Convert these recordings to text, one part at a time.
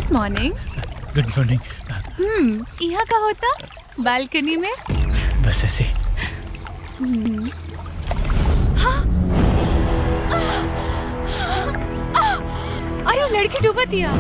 Good morning. Good morning. यहाँ का होता बालकनी में बस ऐसे। अरे लड़की डूबा दिया।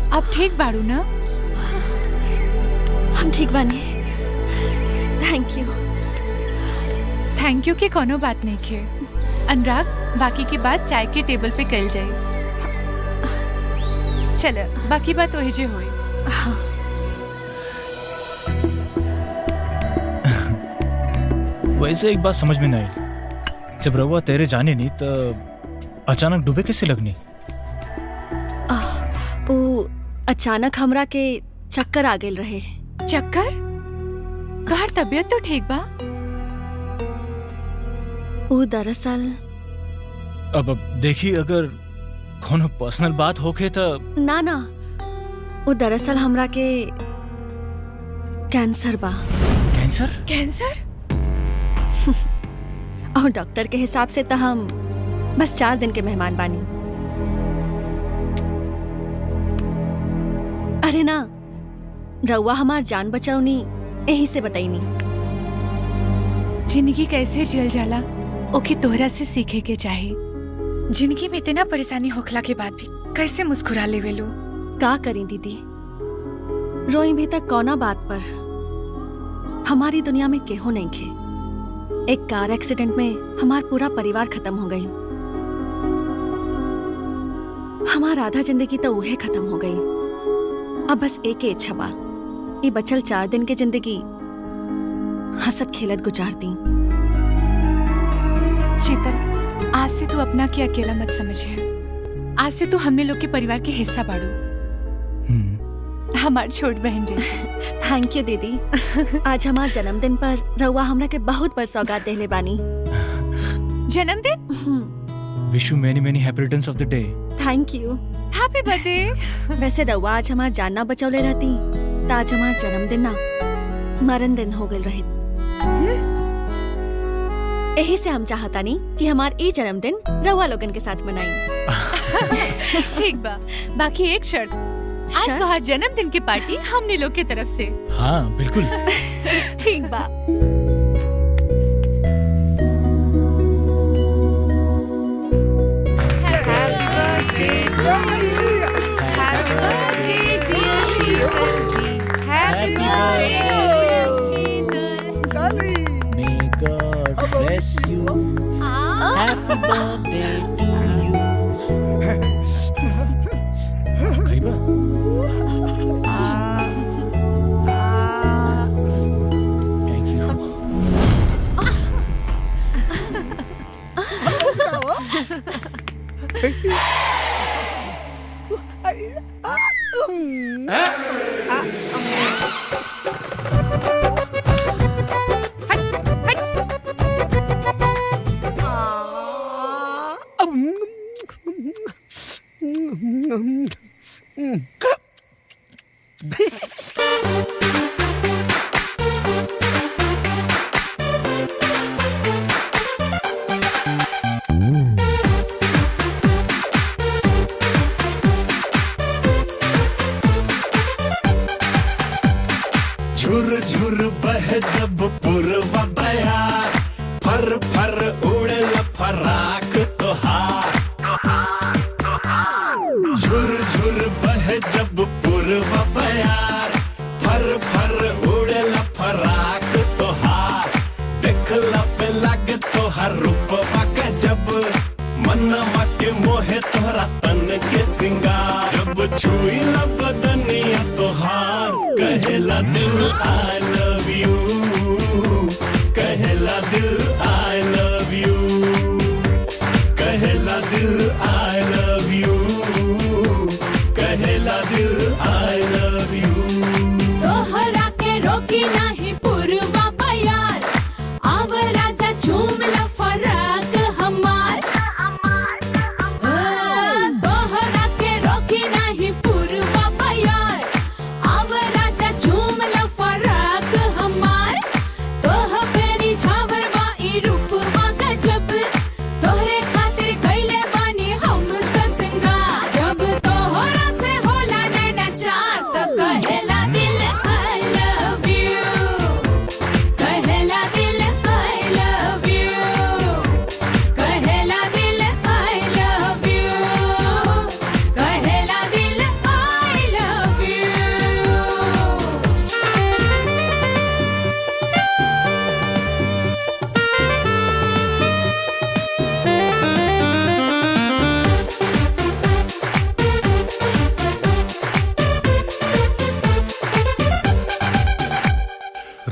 आप ठीक बाड़ू ना? हम ठीक बानी। थैंक यू के कोनो बात नहीं के। अनुराग, बाकी की बात चाय के टेबल पे कल जाए। चलो बाकी बात वही जे हुई। वैसे एक बात समझ में नहीं आई, जब रहुआ तेरे जाने नहीं तो अचानक डूबे कैसे लगनी? अचानक हमरा के चक्कर आ गेल रहे। चक्कर? तोहार तबीयत तो ठीक बा? वो दरअसल अब देखी, अगर कोनो पर्सनल बात होके तो ना वो दरअसल हमरा के कैंसर बा। कैंसर? कैंसर? और डॉक्टर के हिसाब से तो हम बस 4 दिन के मेहमान बानी। अरे ना, रउआ हमार जान बचाऊनी यही से बताईनी। जिंदगी कैसे जियल जाला ओके तोहरा से सीखे के चाहे। जिंदगी में इतना परेशानी होखला के बाद भी कैसे मुस्कुरा लेवे लो। का करी दीदी, रोई भी तक कौना बात पर। हमारी दुनिया में केहो नहीं खे। एक कार एक्सीडेंट में हमार पूरा परिवार खत्म हो गई। हमार आधा जिंदगी तो उहे खत्म हो गई। अब बस एक ही इच्छा बा, ये बचल 4 दिन की जिंदगी हंसत खेलत गुजार दी। शीतल, आज से तू अपना के अकेला मत समझिए। आज से तू हमने लोग के परिवार के हिस्सा बाड़ू, हमार छोट बहन जैसे। थैंक यू दीदी। आज हमार जन्मदिन पर रउआ हमरा के बहुत बड़ सौगात देले बानी। जन्मदिन? Wish you many many happy returns of the day. Thank you. Happy birthday. वैसे रउआ आज हमार जान ना बचौले रहती तो आज हमार जन्मदिन ना मरण दिन हो गए रहे। यही से हम चाहता नहीं कि हमार ई जन्मदिन रउआ लोगन के साथ मनाई। ठीक बा, बाकी एक शर्त, आज तो हर जन्मदिन की पार्टी हमने लोग की तरफ से। हाँ बिल्कुल। ठीक बा। Bless you. Happy birthday to you. Kaiba? Thank you. झुर झुर बह जब पूर्वा बयार, फर फर उड़े फराक तोहार। झुर झुर बह जब पूर्वा बयार, फर फर उड़े फराक तोहार। देखला पे लगे तो रूपवा का जब मनवा के मोहे तोहरा तन के सिंगार जब छुई ला बदनिया तोहार कहेला दिल आई लव यू कहेला दिल आई लव यू कहेला दिल आई लव यू कहेला दिल आई लव यू तोहरा के रोकी नाही पूर्वा बयार आव राजा झूम ला फराक हमार तोहरा के रोकी नाही पूर्वा बयार आव राजा झूम ला फराक हमार तोह बेरी झावर बाई रूपवा गजब तोहरे खातिर कैले बानी हम त सिंगार जब तोहरा से होला नैना चार तो कहेला दिल I love you कहेला दिल I love you कहेला दिल I love you कहेला दिल I love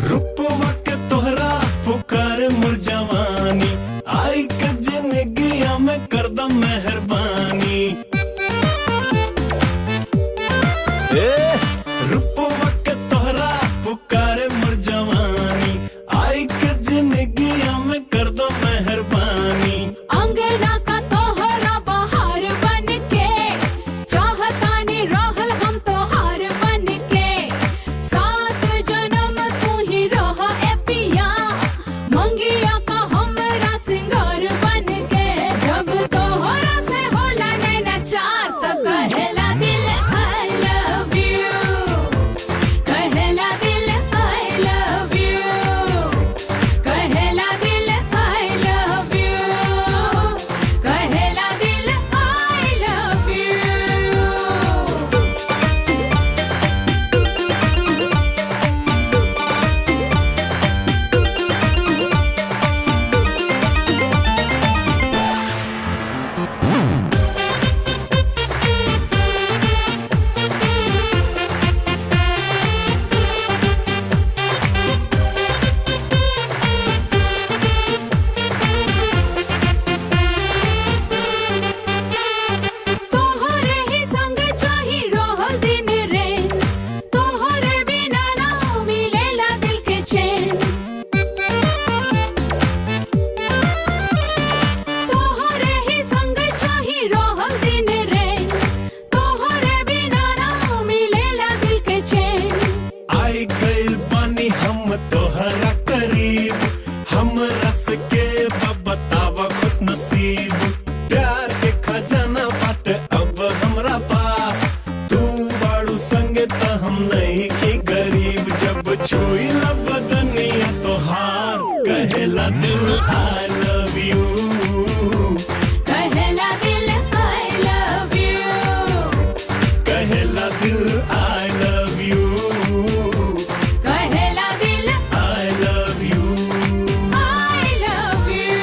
रूपवा के तोहरा पुकार मोर जवानी आई के जिंदगिया में कर द मेहरबानी रूपवा के तोहरा पुकार मोर जवानी आई के जिंदगिया में कर द मेहरबानी अंगना का तोहरा बहार बन के चाहतानी रहल हम तोहार बन के सात जन्म तू ही रह ए पिया मंगिया का हमरा सिंगार बन के जब तोहरा से होला नैना चार तो कहेला दिल I love you कहेला दिल I love you कहेला दिल I love you कहेला दिल I love you तोहरे ही संग चाही रहल दिन रे तोहरे बिना ना मिलेला दिल के चैन तोहरे ही संग चाही रहल दिन रे तोहरे बिना ना मिलेला दिल के चैन आई गइल पानी हम तोहरा करीब हम रस के बतावा खुश नसीब प्यार के खजाना बाटे अब हमरा पास तू बाड़ू संगे त हम नहीं की गरीब जब छुई ला बदनिया तोहार कहेला दिल आई लव यू कहेला दिल I love you कहेला दिल आई लव यू कहेला दिल I love you I love you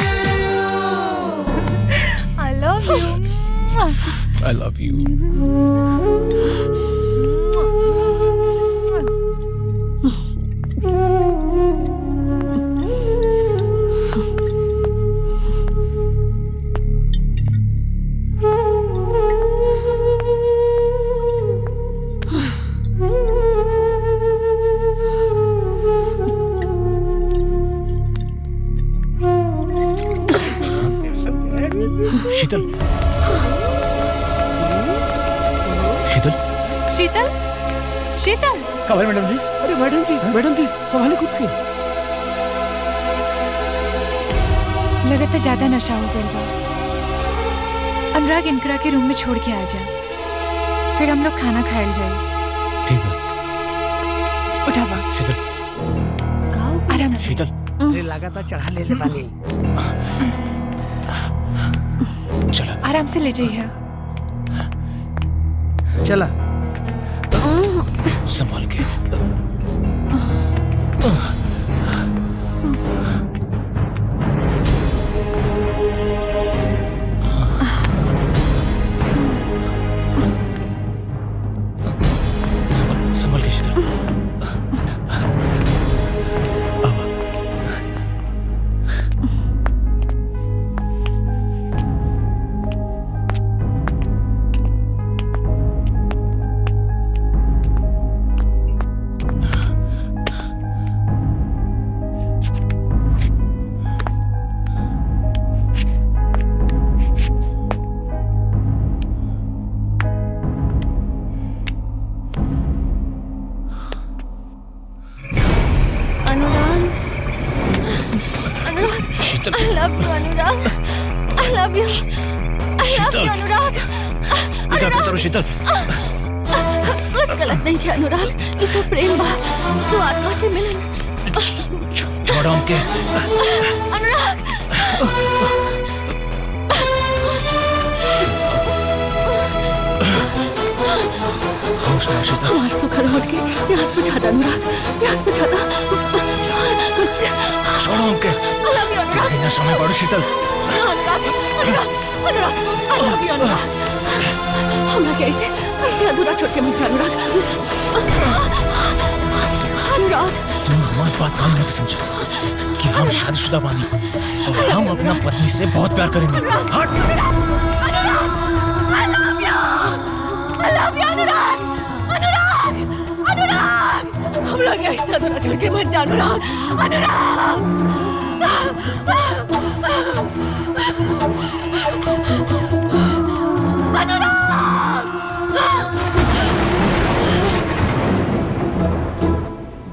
I love you. I love you Sheetal Sheetal Sheetal Sheetal खबर मैडम जी अरे मैडम जी संभाले खुद के लगता तो ज्यादा नशा हो गया बा अनुराग इनकरा के रूम में छोड़ के आ जा फिर हम लोग खाना खाए जाए ठीक है उठावा शीतल आराम से शीतल अरे लगातार चढ़ा ले पानी चला आराम से ले जाइए चला संभाल के चल I love you, Anurag. I love you. I love Sheetal. you, Anurag. ये क्या करता रहो शीतल? कुछ गलत नहीं किया अनुराग. ये तो प्रेम बा. तो आत्मा के मिलन. छोड़ो हमके. अनुराग. होश में आ शीतल. हमार सुखल होठ के प्यास बुझाता अनुराग. प्यास बुझाता. छोड़ो हमके. I love you, Anurag. बिना समय पड़ो शीतल. Anurag. Anurag. Anurag. I love you, Anurag. हमरा के ऐसे अधूरा छोड़ के मत जा अनुराग. अनुराग. तुम हमारी बात काम नहीं समझती कि हम शादीशुदा बानी और हम अपना पत्नी से बहुत प्यार करेंगे. हट. I love you. I love you, Anurag. Anurag. Anurag. हमरा के ऐसे अधूरा छोड़ के मत जा अनुराग. अनुराग.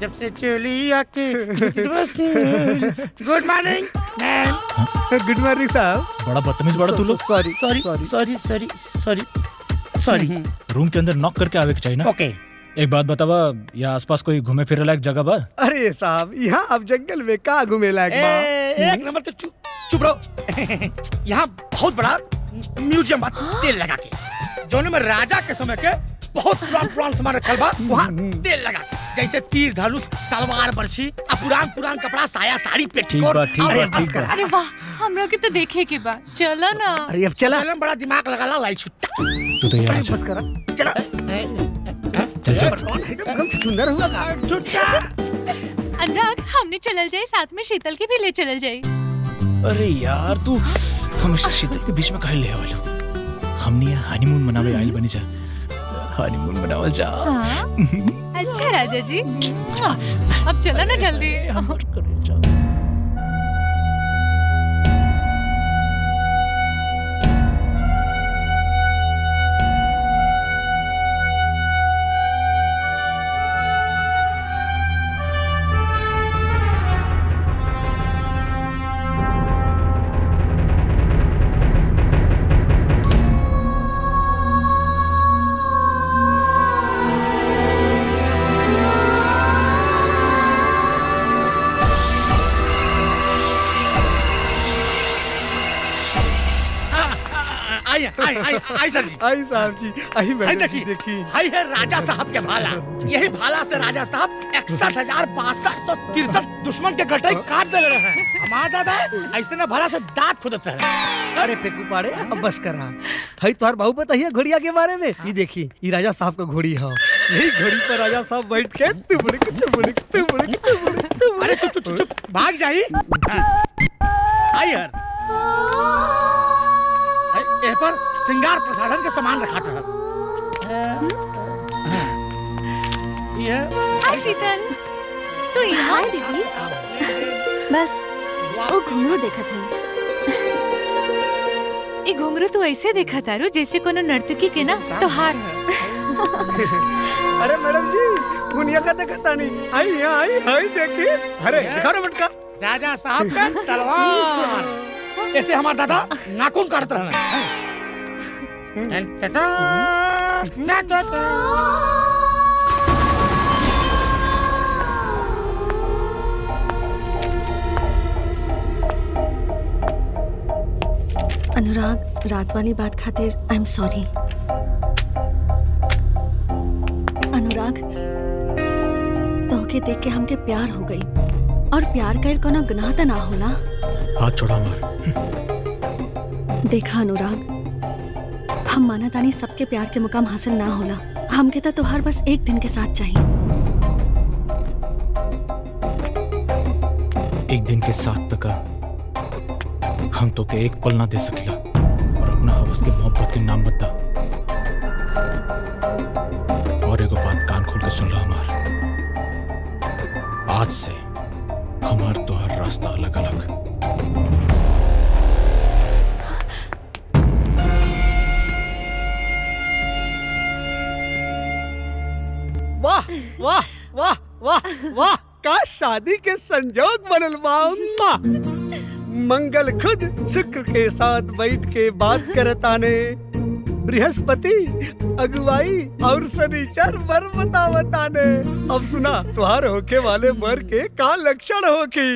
जब से चली आके good morning ma'am. Good morning साहब. बड़ा बदतमीज बड़ा तू लोग. Sorry sorry sorry sorry sorry sorry. Room के अंदर नॉक करके आवे के चाहिए ना. ओके. एक बात बतावा, यहाँ आसपास कोई घूमे फिरे लायक जगह बा? अरे साहब यहाँ आप जंगल में कहाँ घूमे लायक बा? एक नंबर पे चुप रहो. यहाँ बहुत बड़ा म्यूजियम बा तेल लगा के. जोन में राजा के समय के बहुत पुरान सामान रखल बा. वहाँ तेल लगा के जैसे तीर धनुष तलवार बर्छी पुरान कपड़ा साया साड़ी ठीक बा, ठीक बा, ठीक बा. अरे वाह, हमरा के तो देखे के बा. चलो ना. अरे अब चला. बड़ा दिमाग लगा ला लाई छुट्टा. तू तो यहाँ बस करा. चला. चल चल. एकदम सुंदर हुआ. छुट्टा. अनुराग, हमने चलल जाए, साथ में शीतल के भी ले चलल जाए. अरे यार तू हमेशा शीतल के बीच में काहे ले आवल? हमने यहाँ हनीमून मनावे आइल बनी जा. हनीमून मनावल जा. हाँ? अच्छा राजा जी. अब चलो ना जल्दी. हमर करे जा. आई सर जी. आई साहब जी. आई आई मैडम जी देखी देखी. आई है राजा साहब के भाला. यही भाला से राजा साहब 61,6263 दुश्मन के गटाई काट दे रहे हैं. हमार दादा ऐसे ना भाला से दांत खुदत रहे. अरे फेंकू पाड़े अब बस करा. हई तोहर बहू बताइए घोड़िया के बारे में. ये देखी ये राजा साहब का घोड़ी है. यही घोड़ी पर राजा साहब बैठ के तुबड़क तुबड़क तुबड़क तुबड़क. अरे चुप चुप चुप भाग जाई. आई यार ए पर श्रृंगार प्रसाधन के सामान रखा था. ये हाय शीतल, तू यहाँ. हाय दीदी. बस वो घुंघरू देखा था. ये घुंघरू तू ऐसे देखा तारू जैसे कोनो नर्तकी के ना त्योहार है. अरे मैडम जी दुनिया का देखता नहीं. आई यहाँ आई आई देखी. अरे घर मटका. राजा साहब का तलवार. ऐसे हमारे दादा नाखून काटते रहे. अनुराग, रात वाली बात खातिर आई एम सॉरी. अनुराग, तोहके देख के हमके प्यार हो गई. और प्यार कईल कोनो गुनाह त ना होला. हाथ छोड़ा मार. देखा अनुराग, हम माना तानी सबके प्यार के मुकाम हासिल ना होला. हमके तो तोहार बस एक दिन के साथ चाहिए. एक दिन के साथ तक हम तो के एक पल ना दे सकिला और अपना हवस के मोहब्बत के नाम बता. और एगो बात कान खोल के सुन लो हमार. आज से हमार तोहर रास्ता अलग अलग. वाह वाह वाह वाह वाह का शादी के संजोग बनल बा. मंगल खुद शुक्र के साथ बैठ के बात करताने। बृहस्पति अगुवाई और शनिचर वर बतावताने। अब सुना तुहार होके वाले वर के का लक्षण होकी।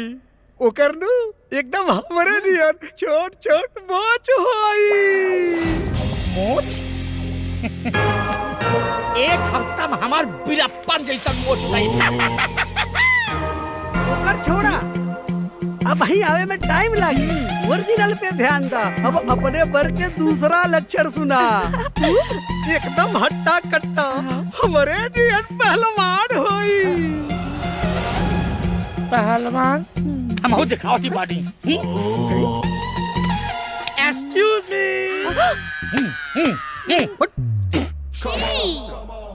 ओकर नु एकदम हमरे नियन छोट छोट मोच होई। मोच एक हफ्ता में हमार बिरप्पन जैसा मोच गई। ओकर छोड़ा, अब ही आवे में टाइम लगी। ओरिजिनल पे ध्यान दा। अब अपने वर के दूसरा लक्षण सुना। एकदम हट्टा कट्टा हमारे नियन पहलवान होई। पहलवान हम हो दिखाओ थी बॉडी। एक्सक्यूज मी,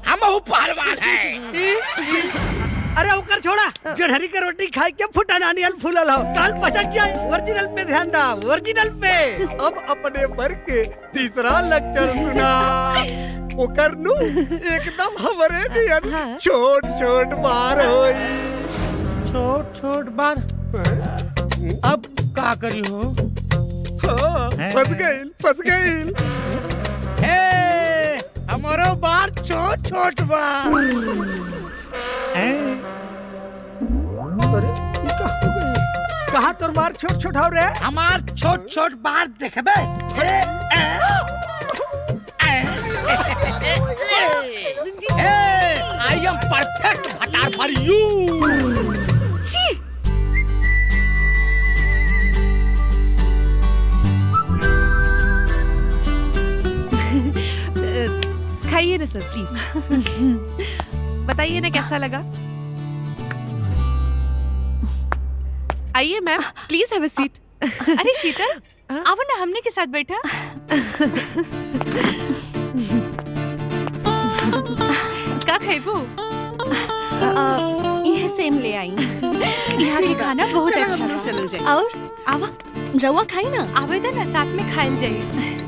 हम हो पहलवान है। अरे ओकर छोड़ा, जड़हरी के रोटी खाई के फुटा नानियल फूलल हो। काल पचक जाए। ओरिजिनल पे ध्यान दा, ओरिजिनल पे। अब अपने वर के तीसरा लक्षण सुना। ओकर नु एकदम हमरे नियन छोट छोट बार होई। छोट छोट बार। अब का करी हो? फंस गईल। हमारो बार छोट छोट बार। अरे ये का हो गई? कहाँ तोर बार छोट छोट हो रे? हमार छोट छोट बार देखबे। आई एम परफेक्ट भटार फॉर यू। खाइए ना सर प्लीज। बताइए ना कैसा लगा। आइए ma'am, please have a seat. अरे शीतल, आओ ना हमने के साथ बैठा। का खाइबू? यह सेम ले आई। यहाँ के खाना बहुत अच्छा बा। चलो जाइए। और आवा रवा खाई ना। आवेदन ना साथ में खाइल जाइए।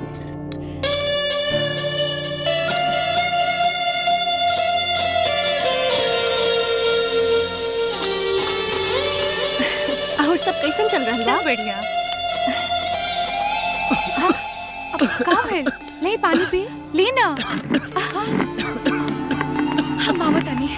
और सब कैसन चल रहा है? सब बढ़िया। का है? ले पानी पी, ले ना। हम मामा तानी।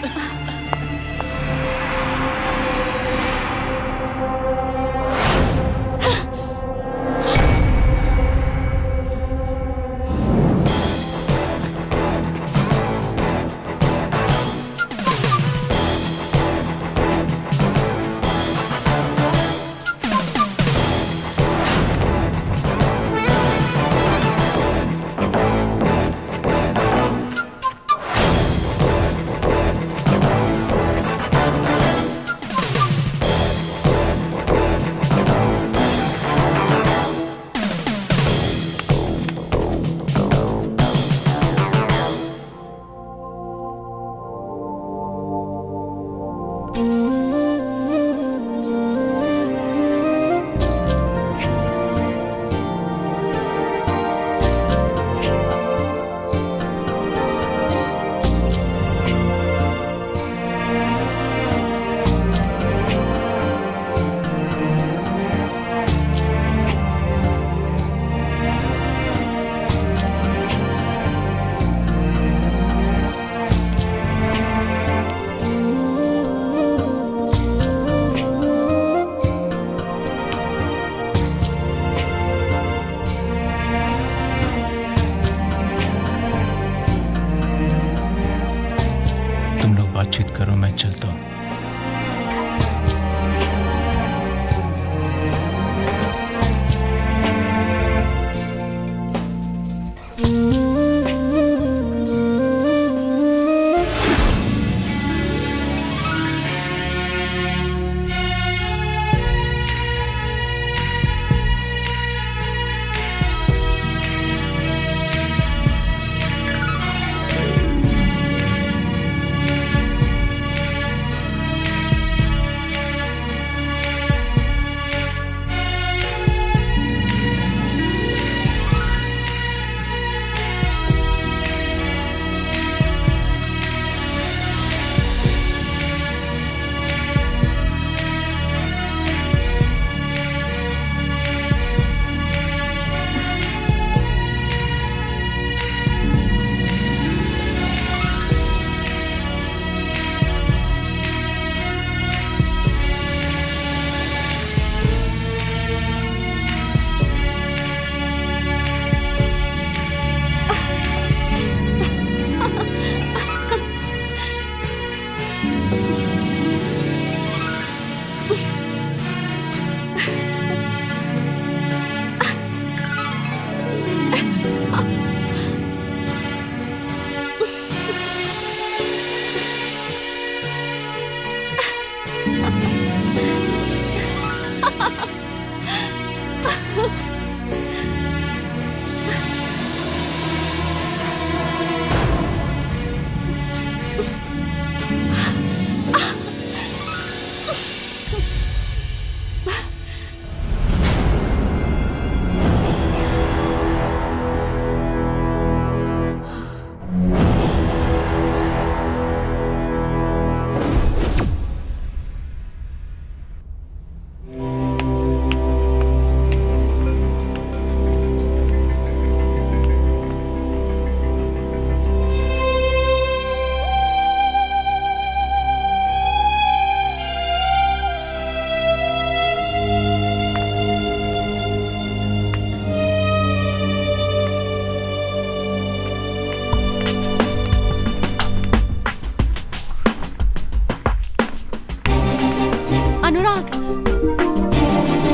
अनुराग, तू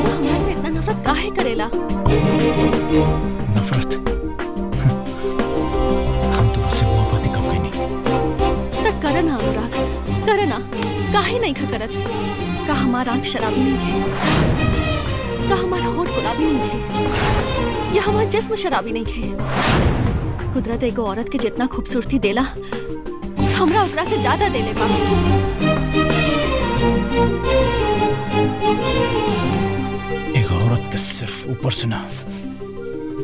हमरा से इतना नफरत काहे करेला? नफरत? हम तो उससे मोहब्बत ही कब गई नहीं। तक कर ना अनुराग, कर ना। काहे नहीं खा करत? का हमारा आँख शराबी नहीं खे? का हमारा होठ गुलाबी नहीं खे? या हमारा जिस्म शराबी नहीं खे? कुदरत एगो औरत के जितना खूबसूरती देला, हमरा ओकरा से ज्यादा देले बा। एक औरत के सिर्फ ऊपर से ना,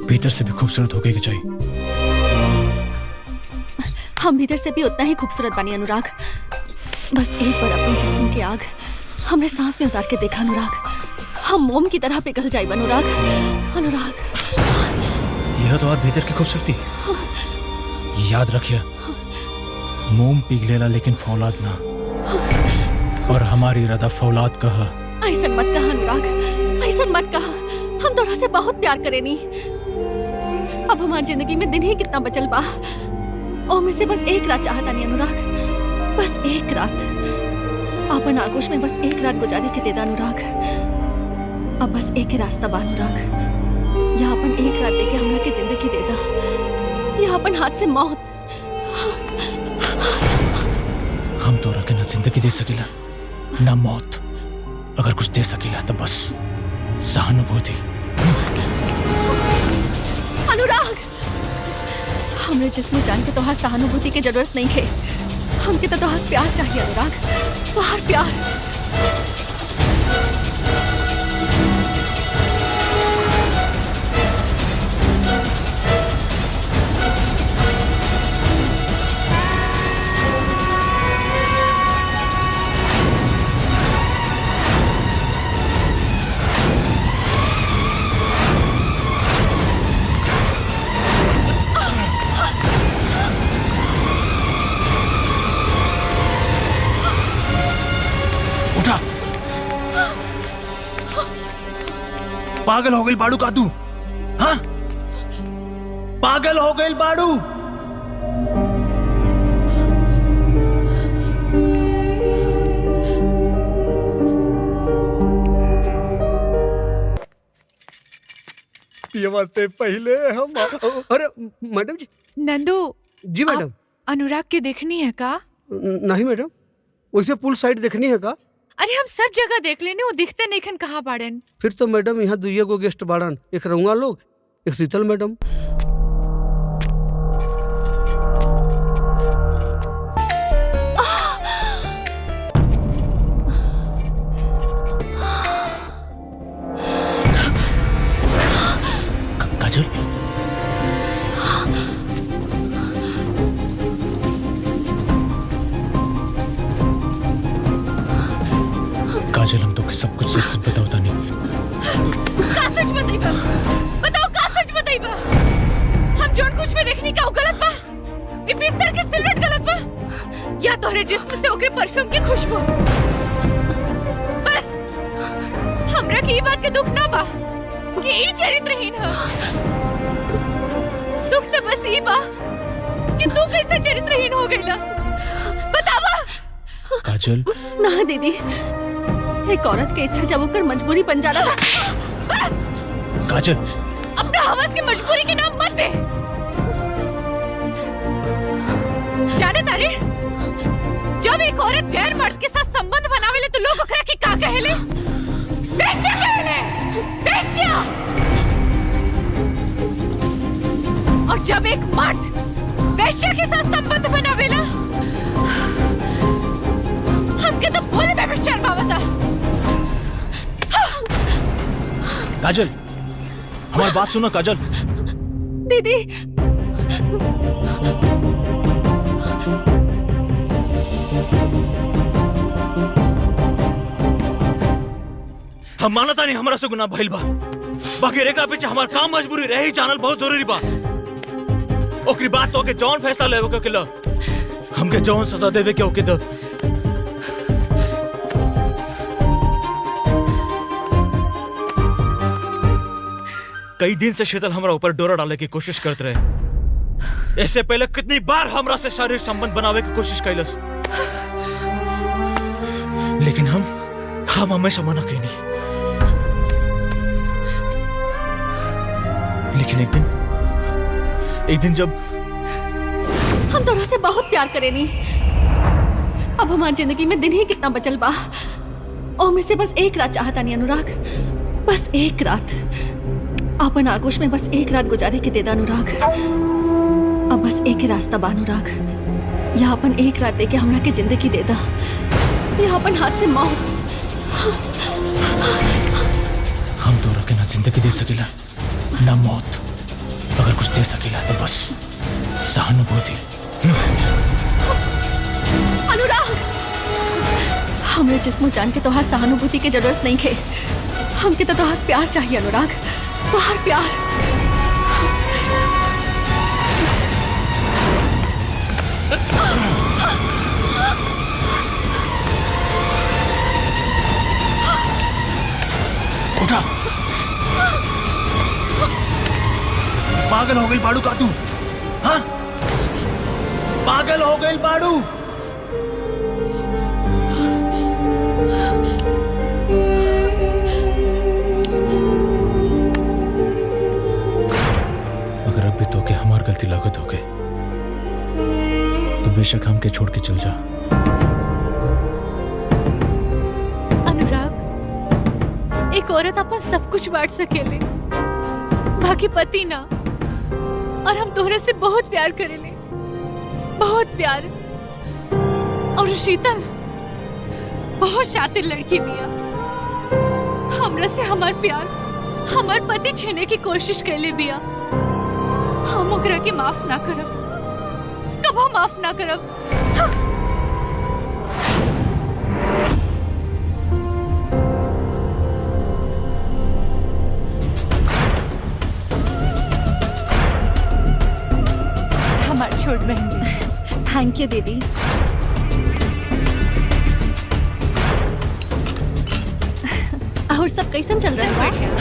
भीतर से भी खूबसूरत होके के चाहिए। हम भीतर से भी उतना ही खूबसूरत बनी अनुराग। बस एक बार अपने जिस्म की आग हमने सांस में उतार के देखा अनुराग। हम मोम की तरह पिघल जाए अनुराग। अनुराग, यह तो और भीतर की खूबसूरती। याद रखिए, मोम पिघलेला लेकिन फौलाद ना। और हमारी इरादा फौलाद कहा। ऐसा मत कहा अनुराग, ऐसा मत कहा। हम तोरा से बहुत प्यार करेनी। अब हमारी जिंदगी में दिन ही कितना बचल बा। ओ में से बस एक रात चाहता नहीं अनुराग, बस एक रात। अपन आगोश में बस एक रात गुजारे के देदा अनुराग। अब बस एक ही रास्ता बा अनुराग। या अपन एक रात देके हमरा के जिंदगी देदा, या अपन हाथ से मौत। हम तोरा के ना जिंदगी दे सकेला ना मौत। अगर कुछ दे सकेला तो बस सहानुभूति। अनुराग, हमरे जिस्म जान के तोहार सहानुभूति की जरूरत नहीं है। हमके तो तोहार प्यार चाहिए अनुराग, तोहार प्यार। पागल हो गई बाड़ू का तू? हाँ, पागल हो गई बाड़ू। पियवा से पहले हम अरे मैडम जी। नंदू जी मैडम। अनुराग के देखनी है का? नहीं मैडम, वैसे पुल साइड देखनी है का? अरे हम सब जगह देख लेने, वो दिखते नहीं कहाँ बाड़न। फिर तो मैडम यहाँ दुइये गो गेस्ट बाड़न, एक रउआ लोग, एक शीतल मैडम। काजल, काजल, हम तो सब कुछ सच सच बताओ नहीं। का सच बताइबा? बताओ का सच बताइबा? हम जोन कुछ में देखनी का गलत बा? ई बिस्तर के सिलवट गलत बा? या तोहरे जिस्म से ओकरे परफ्यूम की खुशबू? बस हमरा की ई बात के दुख ना बा कि ई चरित्रहीन है। दुख तो बस ई बा कि तू कैसे चरित्रहीन हो गईला। बतावा। काजल, ना दीदी, एक औरत की इच्छा जब होकर मजबूरी बन जाना था। बस काजल, अपना हवस की मजबूरी के नाम मत दे। जाने तारे, जब एक औरत गैर मर्द के साथ संबंध बनावेले तो लोग ओकरा के का कहेले? बेशक कहेले, काजल, हमारी बात सुनो काजल। दीदी हम मानता नहीं हमारा से गुनाह भइल बा, बाकी रेखा पीछे हमार काम मजबूरी रही जानल बहुत जरूरी बा। ओकरी बात तो के जौन फैसला लेवे के किला, हमके जौन सजा देवे के ओके दो। कई दिन से शीतल हमरा ऊपर डोरा डाले की कोशिश करते रहे। इससे पहले कितनी बार हमरा से शारीरिक संबंध बनावे की कोशिश कैलस, लेकिन हम हमेशा मना कईनी। लेकिन एक दिन जब हम तोरा से बहुत प्यार करेनी, अब हमारी जिंदगी में दिन ही कितना बचल बा। और में से बस एक रात चाहता नहीं अनुराग, बस एक रात अपन आगोश में बस एक रात गुजारे के देदा अनुराग। अब बस एक ही रास्ता बा अनुराग, या अपन एक रात देके हमरा के जिंदगी देदा, या अपन हाथ से मौत। हम तो रखे ना जिंदगी दे सकेला ना मौत, अगर कुछ दे सकेला तो बस सहानुभूति। अनुराग, हमरे जिस्म जान के तोहार सहानुभूति की जरूरत नहीं है, हमके तो तोहार प्यार चाहिए अनुराग, तोहार प्यार। उठा, पागल हो गई बाड़ू का तू? हाँ, पागल हो गई बाड़ू? अगर अब भी तो के हमार गलती लागत हो गए तो बेशक हमके छोड़ के चल जा। अनुराग, एक औरत अपन सब कुछ बांट सकेले, बाकी पति ना। और हम तोहरे से बहुत प्यार करेले, बहुत प्यार। और शीतल बहुत शातिर लड़की बिया, हमरा से हमार प्यार, हमार पति छीने की कोशिश कैले बिया। हम ओकरा के माफ ना करब, कबो माफ ना करब। हमार छोट बहन जी। थैंक यू दीदी। और सब कैसन चल रहा है?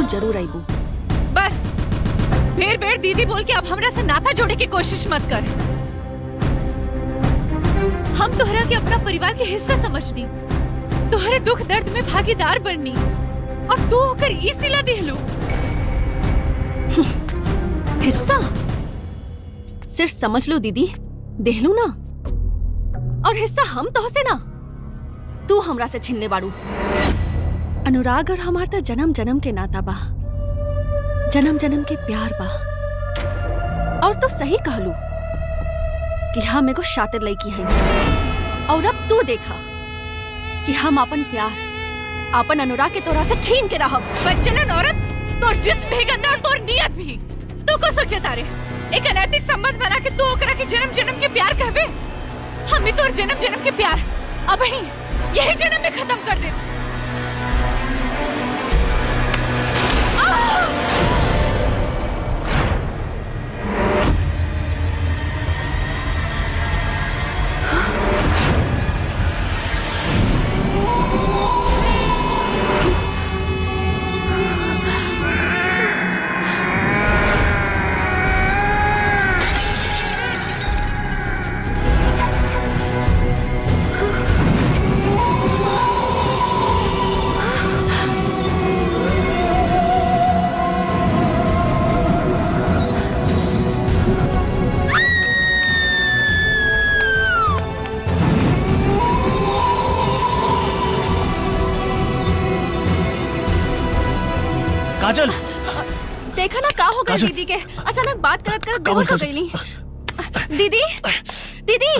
जरूर आईबू। बस बेर बेर दीदी बोल के अब हमरा से नाता जोड़े की कोशिश मत कर। हम तोहरा के अपना परिवार के हिस्सा समझनी, तोहरे दुख दर्द में भागीदार बननी, और तू होकर ई सिला दिहलू। हिस्सा सिर्फ समझ लो दीदी, देहलू ना। और हिस्सा हम तो से ना, तू हमरा से छीनले बाड़ू। अनुराग और हमार तो जन्म जन्म के नाता बा, जन्म जन्म के प्यार बा। और तो सही कहलू कि हम एगो शातिर लड़की है। और अब तू देखा कि हम अपन प्यार, अपन अनुराग के तोरा से छीन के रहब। बच्चलन औरत, तोर जिस्म भी गंदा और तोर नियत भी। तू को सोचे तारे एक अनैतिक संबंध बना के तू ओकरा के जन्म जन्म के प्यार कहबे? हम तोर जन्म जन्म के प्यार अब ही यही जन्म में खत्म कर दे। काजल देखा ना का हो गई काजल। दीदी के अचानक बात करत करत बेहोश हो गईली। दीदी दीदी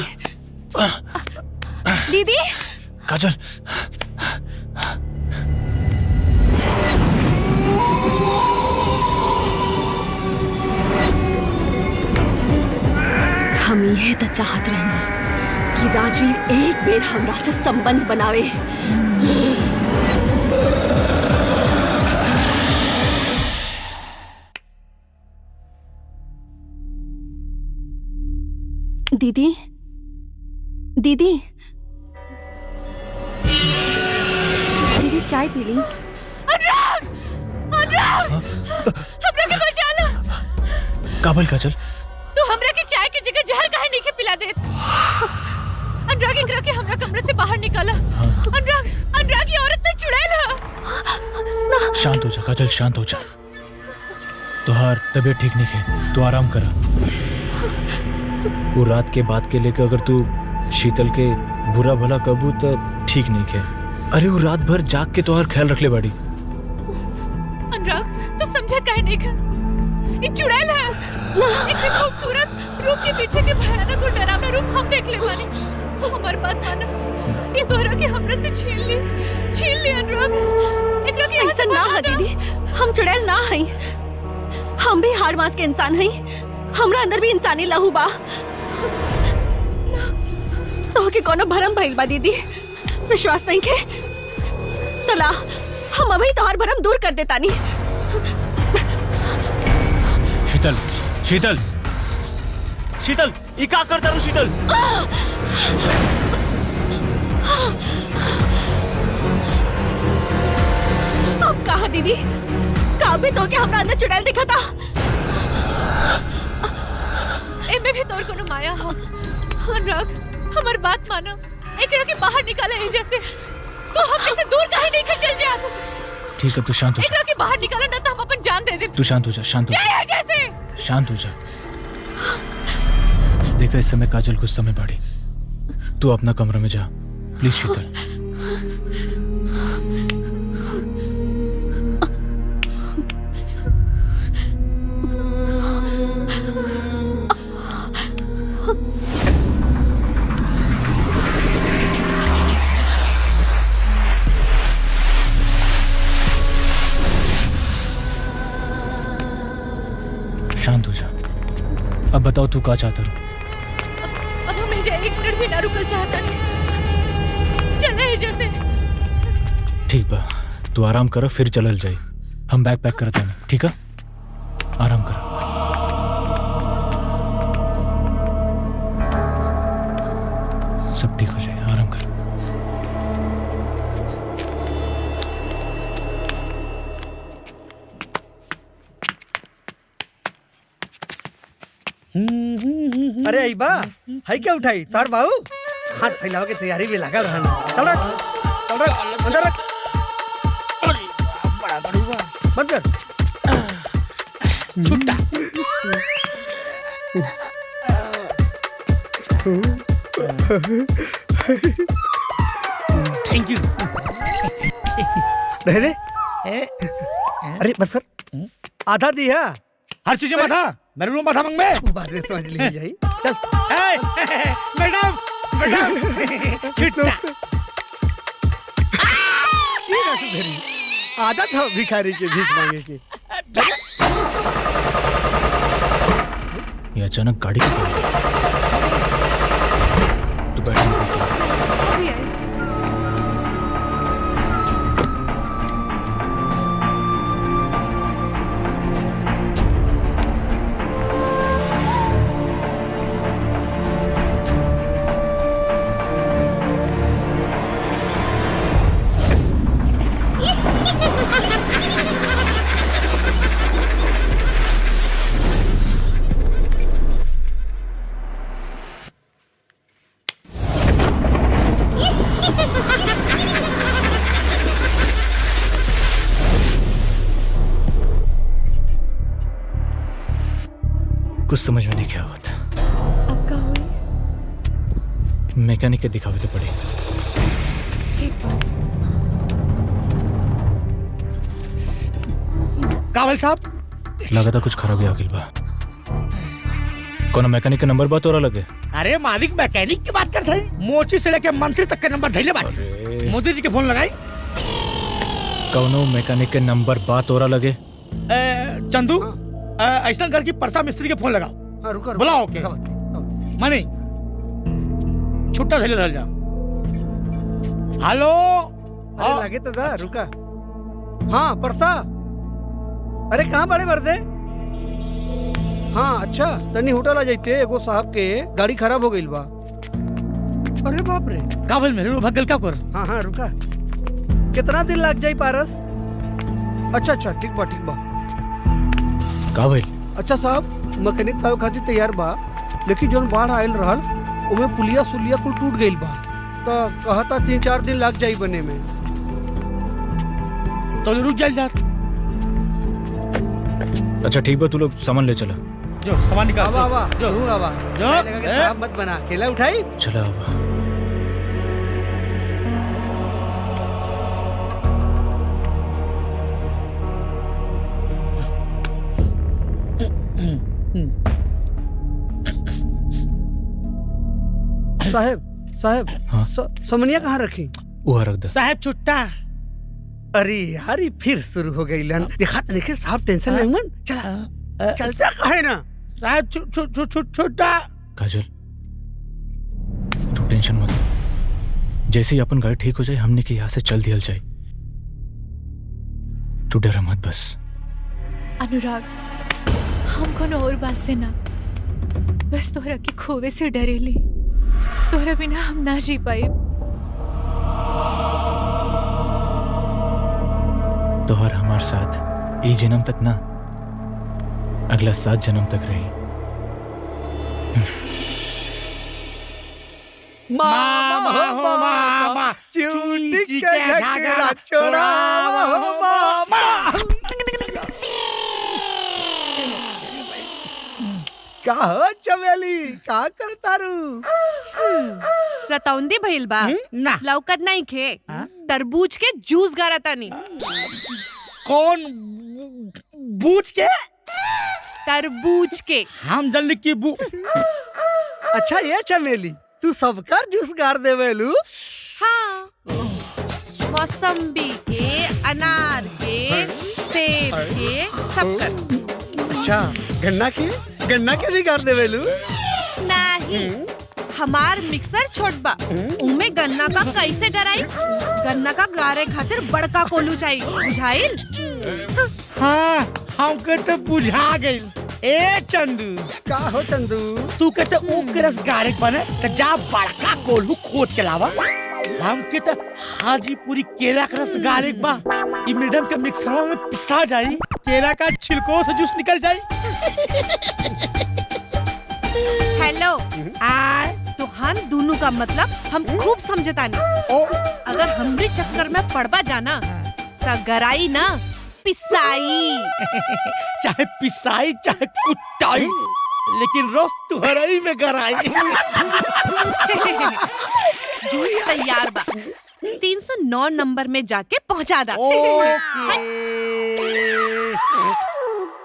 दीदी काजल हम ये तो चाहत रहनी कि राजवीर एक बेर हमरा से संबंध बनावे। दीदी दीदी दीदी चाय पी ली। अनुराग अनुराग हमरा के बचा लो। काबल काजल तू हमरा के चाय की जगह जहर काहे नहीं के पिला देत? अनुराग एकरा के हमरा कमरे से बाहर निकाला। अनुराग अनुराग ये औरत ने चुड़ैल है। शांत हो जा काजल शांत हो जा। तुहार तबीयत ठीक नहीं है तू आराम करा। वो रात के बाद के लेकर अगर तू शीतल के बुरा भला कबू तो ठीक नहीं है। अरे वो रात भर जाग के तुहार ख्याल रख ले बाड़ी। अनुराग तू समझा काहे नहीं कर? ये चुड़ैल है। इतने खूबसूरत रूप के पीछे के भयानक और डरावना रूप हम देख ले बानी। हमारी बात माना। ये तोहरा के हमरा से छीन ली अनुराग। एकरा के ऐसा ना है दीदी, हम चुड़ैल ना हई। हम भी हाड़ मांस के इंसान हई। हमरा अंदर भी इंसानी लहू बा। तो के कोनो भरम भइल बा दीदी। विश्वास नहीं के तला हम अभी तोहार भरम दूर कर देतानी। शीतल शीतल शीतल ये का करता रू शीतल? अब कहा दीदी का भी तो के हमरा अंदर चुड़ैल दिखा था। एमे भी तोर कोनो माया हो। अनुराग हमार बात मानो। एकरा के बाहर निकाले है जैसे तो हम से दूर काहे नहीं के चल जा। ठीक है तू शांत हो जा। एकरा के बाहर निकाला ना तो हम अपन जान दे दे। तू शांत हो जा शांत हो जा जय जैसे शांत हो जा। देखा इस समय काजल कुछ समय बाड़ी। तू अपना कमरा में जा प्लीज शीतल। शांत हो जा। अब बताओ तू क्या चाहता है? अब हमें जा एक मिनट भी ना रुकल चाहता नहीं। चले है जैसे। ठीक बा तू आराम कर फिर चलल जाई। हम बैग पैक करते हैं ठीक है? आराम कर। सब ठीक हो जाए आराम कर। अरे अईबा है क्या उठाई तार बाबू हाथ फैलाव के तैयारी में लगा रहना। चल रख अंदर रख। बड़ा बड़ुआ बंद कर। छुट्टा थैंक यू। रह दे। अरे बस सर आधा दिया। हर चीज माथा मेरे रूम माथा मंग में। बाद में समझ ली जाई। चल मैडम मैडम छुट्टा। आदत है भिखारी के भीख मांगे की। ये अचानक गाड़ी क्यों खड़ी है? तू बैठ हम देखते हैं। अभी आए। कुछ समझ में नहीं क्या हुआ था। अब का हुई? मैकेनिक के दिखावे के पड़े। ठीक बात। कावल साहब लगा कुछ खराबी आ गइल बा। कोनो मैकेनिक के नंबर बा तोरा लगे? अरे मालिक मैकेनिक की बात करते हैं, मोची से लेके मंत्री तक के नंबर धैले बात। अरे। मोदी जी के फोन लगाई। कोनो मैकेनिक के नंबर बा तोरा लगे? चंदू ऐसा कर की परसा मिस्त्री के फोन लगाओ। हाँ, रुका बुलाओ के मनी छुट्टा धैले रह जा। हेलो अरे लगे तो दा रुका। हाँ परसा, अरे कहाँ बड़े मर्दे? हाँ अच्छा, तनी होटल आ जाते, एगो साहब के गाड़ी खराब हो गई बा। अरे बाप रे, काबल मेरे भगल का कर। हाँ हाँ रुका। कितना दिन लग जाई पारस? अच्छा अच्छा ठीक बा ठीक बा। का भइल? अच्छा साहब, मैकेनिक आवे खातिर तैयार बा, लेकिन जौन बाढ़ आयल रहल उमे पुलिया सुलिया कुल टूट गइल बा, तो कहता 3-4 दिन लग जाई बने में। तो रुक जा। अच्छा ठीक बा, तू लोग सामान ले चला। जो सामान निकाल। आवा आवा जो जरूर आवा। जो लगा के साहब मत बना, अकेला उठाई। चला आवा। साहब साहब हाँ? समनिया कहाँ रखी? वो रख दे। साहब छुट्टा। अरे यार ये फिर शुरू हो गई लन। देखा तो देखे साहब टेंशन नहीं मन। चला चलता कहे ना साहब छुट्टा। काजल तू टेंशन मत ले। जैसे ही अपन गाड़ी ठीक हो जाए हमने के यहाँ से चल दिया जाए। तू डरा मत बस। अनुराग, हम कोनो और बात से ना, बस तोहरा के खोवे से डरेली। तोहरा बिना हम ना जी पाए। तोहर हमार साथ ई जन्म तक ना, अगला 7 जन्म तक रही। मामा हो मामा, चूटी के झगड़ा छोड़ावा हो मामा। का हो चमेली, का करता रू? रतौंदी भइल बा। ना लौकत नहीं खे, तरबूज के जूस गारतानी। कौन बूझ के? तरबूज के। हम जल्दी की अच्छा ये चमेली, तू सबका जूस गार देवेलू? हाँ, मौसम्बी के, अनार के, सेब के, सब कर। अच्छा गन्ना के भी गार देवेलू? नहीं, हमार मिक्सर छोट बा, उमे गन्ना का कैसे गराई? गन्ना का गारे खातिर बड़का कोलू चाहिए, बुझाइल? हाँ हमके तो बुझा गई। ए चंदू, का हो चंदू? तू के तो ओकरस गारे बने तो जा बड़का कोल्हू खोज के लावा। हमके तो हाजीपुरी केला का रस गारे बा। ई मैडम के मिक्सर में पिसा जाई, केला का छिलको से जूस निकल जाई। हेलो, तो हम दोनों का मतलब हम खूब समझतानी। अगर हमरे चक्कर में पड़बा जाना तो गराई ना पिसाई। चाहे पिसाई चाहे कुटाई, लेकिन रोज तुहराई में गराई। जूस तैयार बा, 309 नंबर में जाके पहुंचा दा।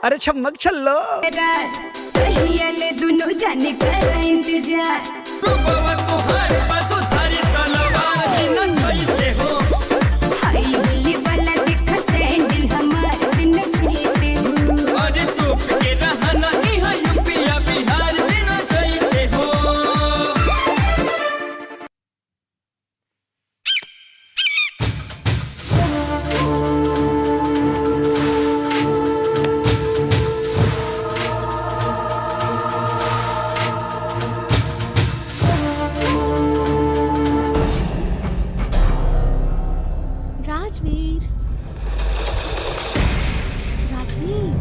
अरे छमक छल्लो। ले दोनों जाने कर इंतजार। हाई हिली वाला देखा सैंडल हमार दिन छीते हो। राजवीर, राजवीर,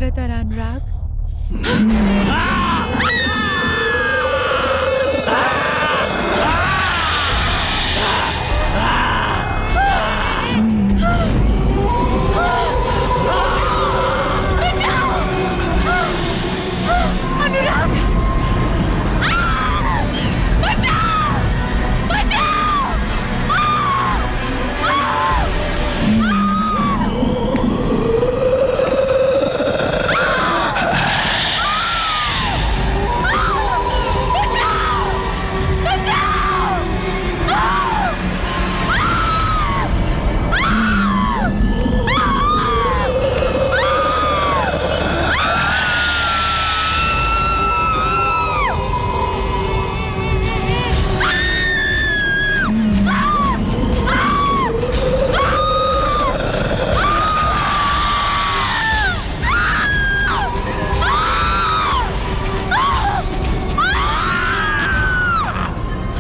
करत तारा अनुराग? अनुराग! बचाओ! बचाओ!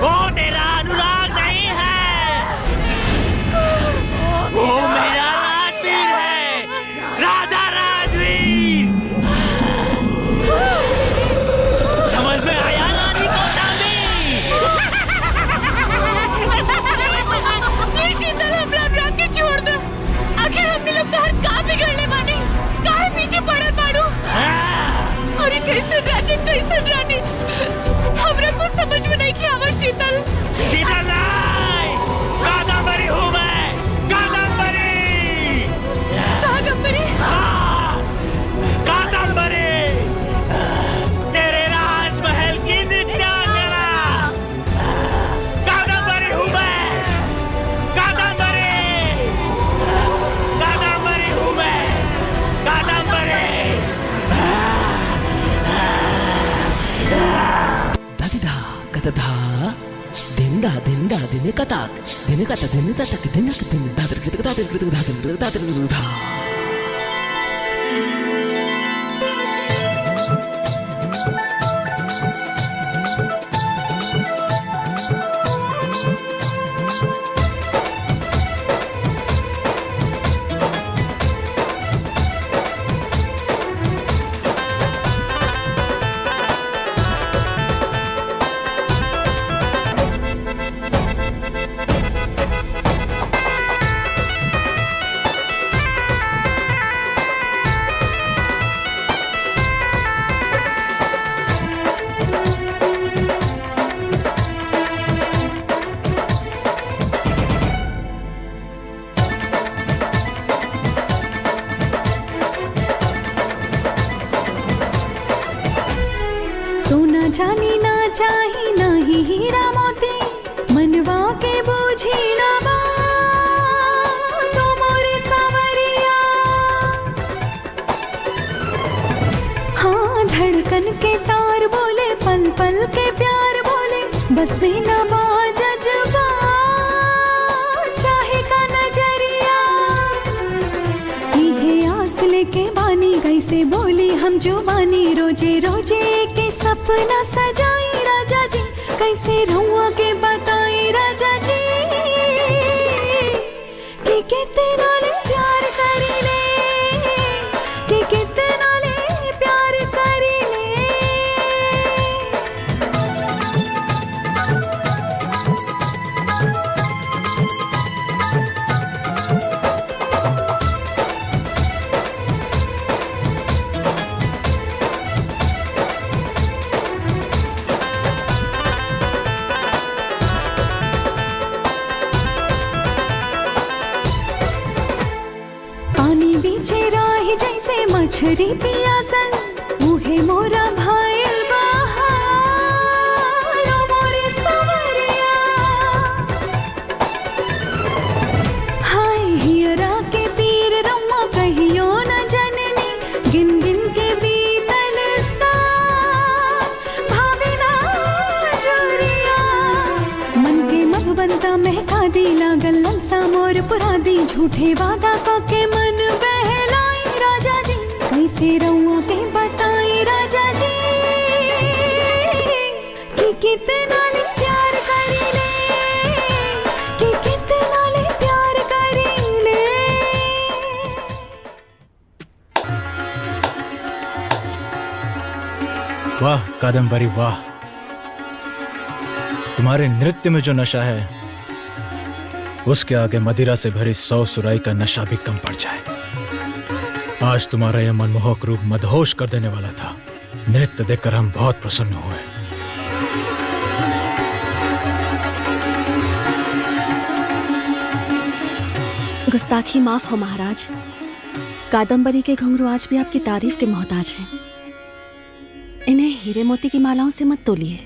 वो तेरा अनुराग नहीं है, वो मेरा राजवीर है, राजा राजवीर। समझ में आया रानी कौशाम्बी? ये शीतल हमरा अनुराग के छोड़ दो। आखिर हमने लोग तो हर का बिगड़ने मानी, काहे पीछे पड़े बाड़ू? और ये कैसे राजन कैसे रानी? हमरा कुछ समझ में नहीं किया आवा शीतल। शीतल नहीं, कादम्बरी हूँ मैं, कादम्बरी। कादम्बरी? हाँ, कादम्बरी, तेरे राजमहल की नृत्यांगना। कादम्बरी हूँ मैं, कादम्बरी, कादम्बरी हूँ मैं, कादम्बरी। दादिदा कतधा दिंदा दिंदा दिने कताक दिने कता दिने तक दिने दिन दादर कृत दादर कृत दादर दादर रुधा सोना जानी ना चाही ना ही हीरा मोती, मनवा के बूझी ना बात, ओ मोरे सावरिया। हाँ धड़कन के तार बोले, पल पल के प्यार बोले, बस में ना बाजबा चाहे का नजरिया। इहे आस लेके बानी कैसे बोली हम जो बानी, रोजे रोजे के सपना सजाई राजा जी, कैसे रहुआ के बताई राजा जी कि कितना ले प्यार करी ले, कि कितना ले प्यार करी ले। पानी बीचे राही जैसे मछरी पियासल, मुहे मोरा भाईल बहाल, ओ मोरे सवरिया। हाय हियरा के पीर रम्मा कहियो न जननी, गिन गिन के बीतल सा भावे ना जोरिया। मन के मधुबनता महका दी, लागल ललसा मोर पुरा दी, झूठे वादा के मन बहलाई राजा जी, कैसे रहुआ के बताई राजा जी कि कितना ले प्यार करी ले, कि कितना ले प्यार करी ले। वाह कादम्बरी वाह, तुम्हारे नृत्य में जो नशा है उसके आगे मदिरा से भरी 100 सुराई का नशा भी कम पड़ जाए। आज तुम्हारा यह मनमोहक रूप मदहोश कर देने वाला था। नृत्य देखकर हम बहुत प्रसन्न हुए। गुस्ताखी माफ हो महाराज, कादम्बरी के घुंघरू आज भी आपकी तारीफ के मोहताज हैं। इन्हें हीरे मोती की मालाओं से मत तोलिए।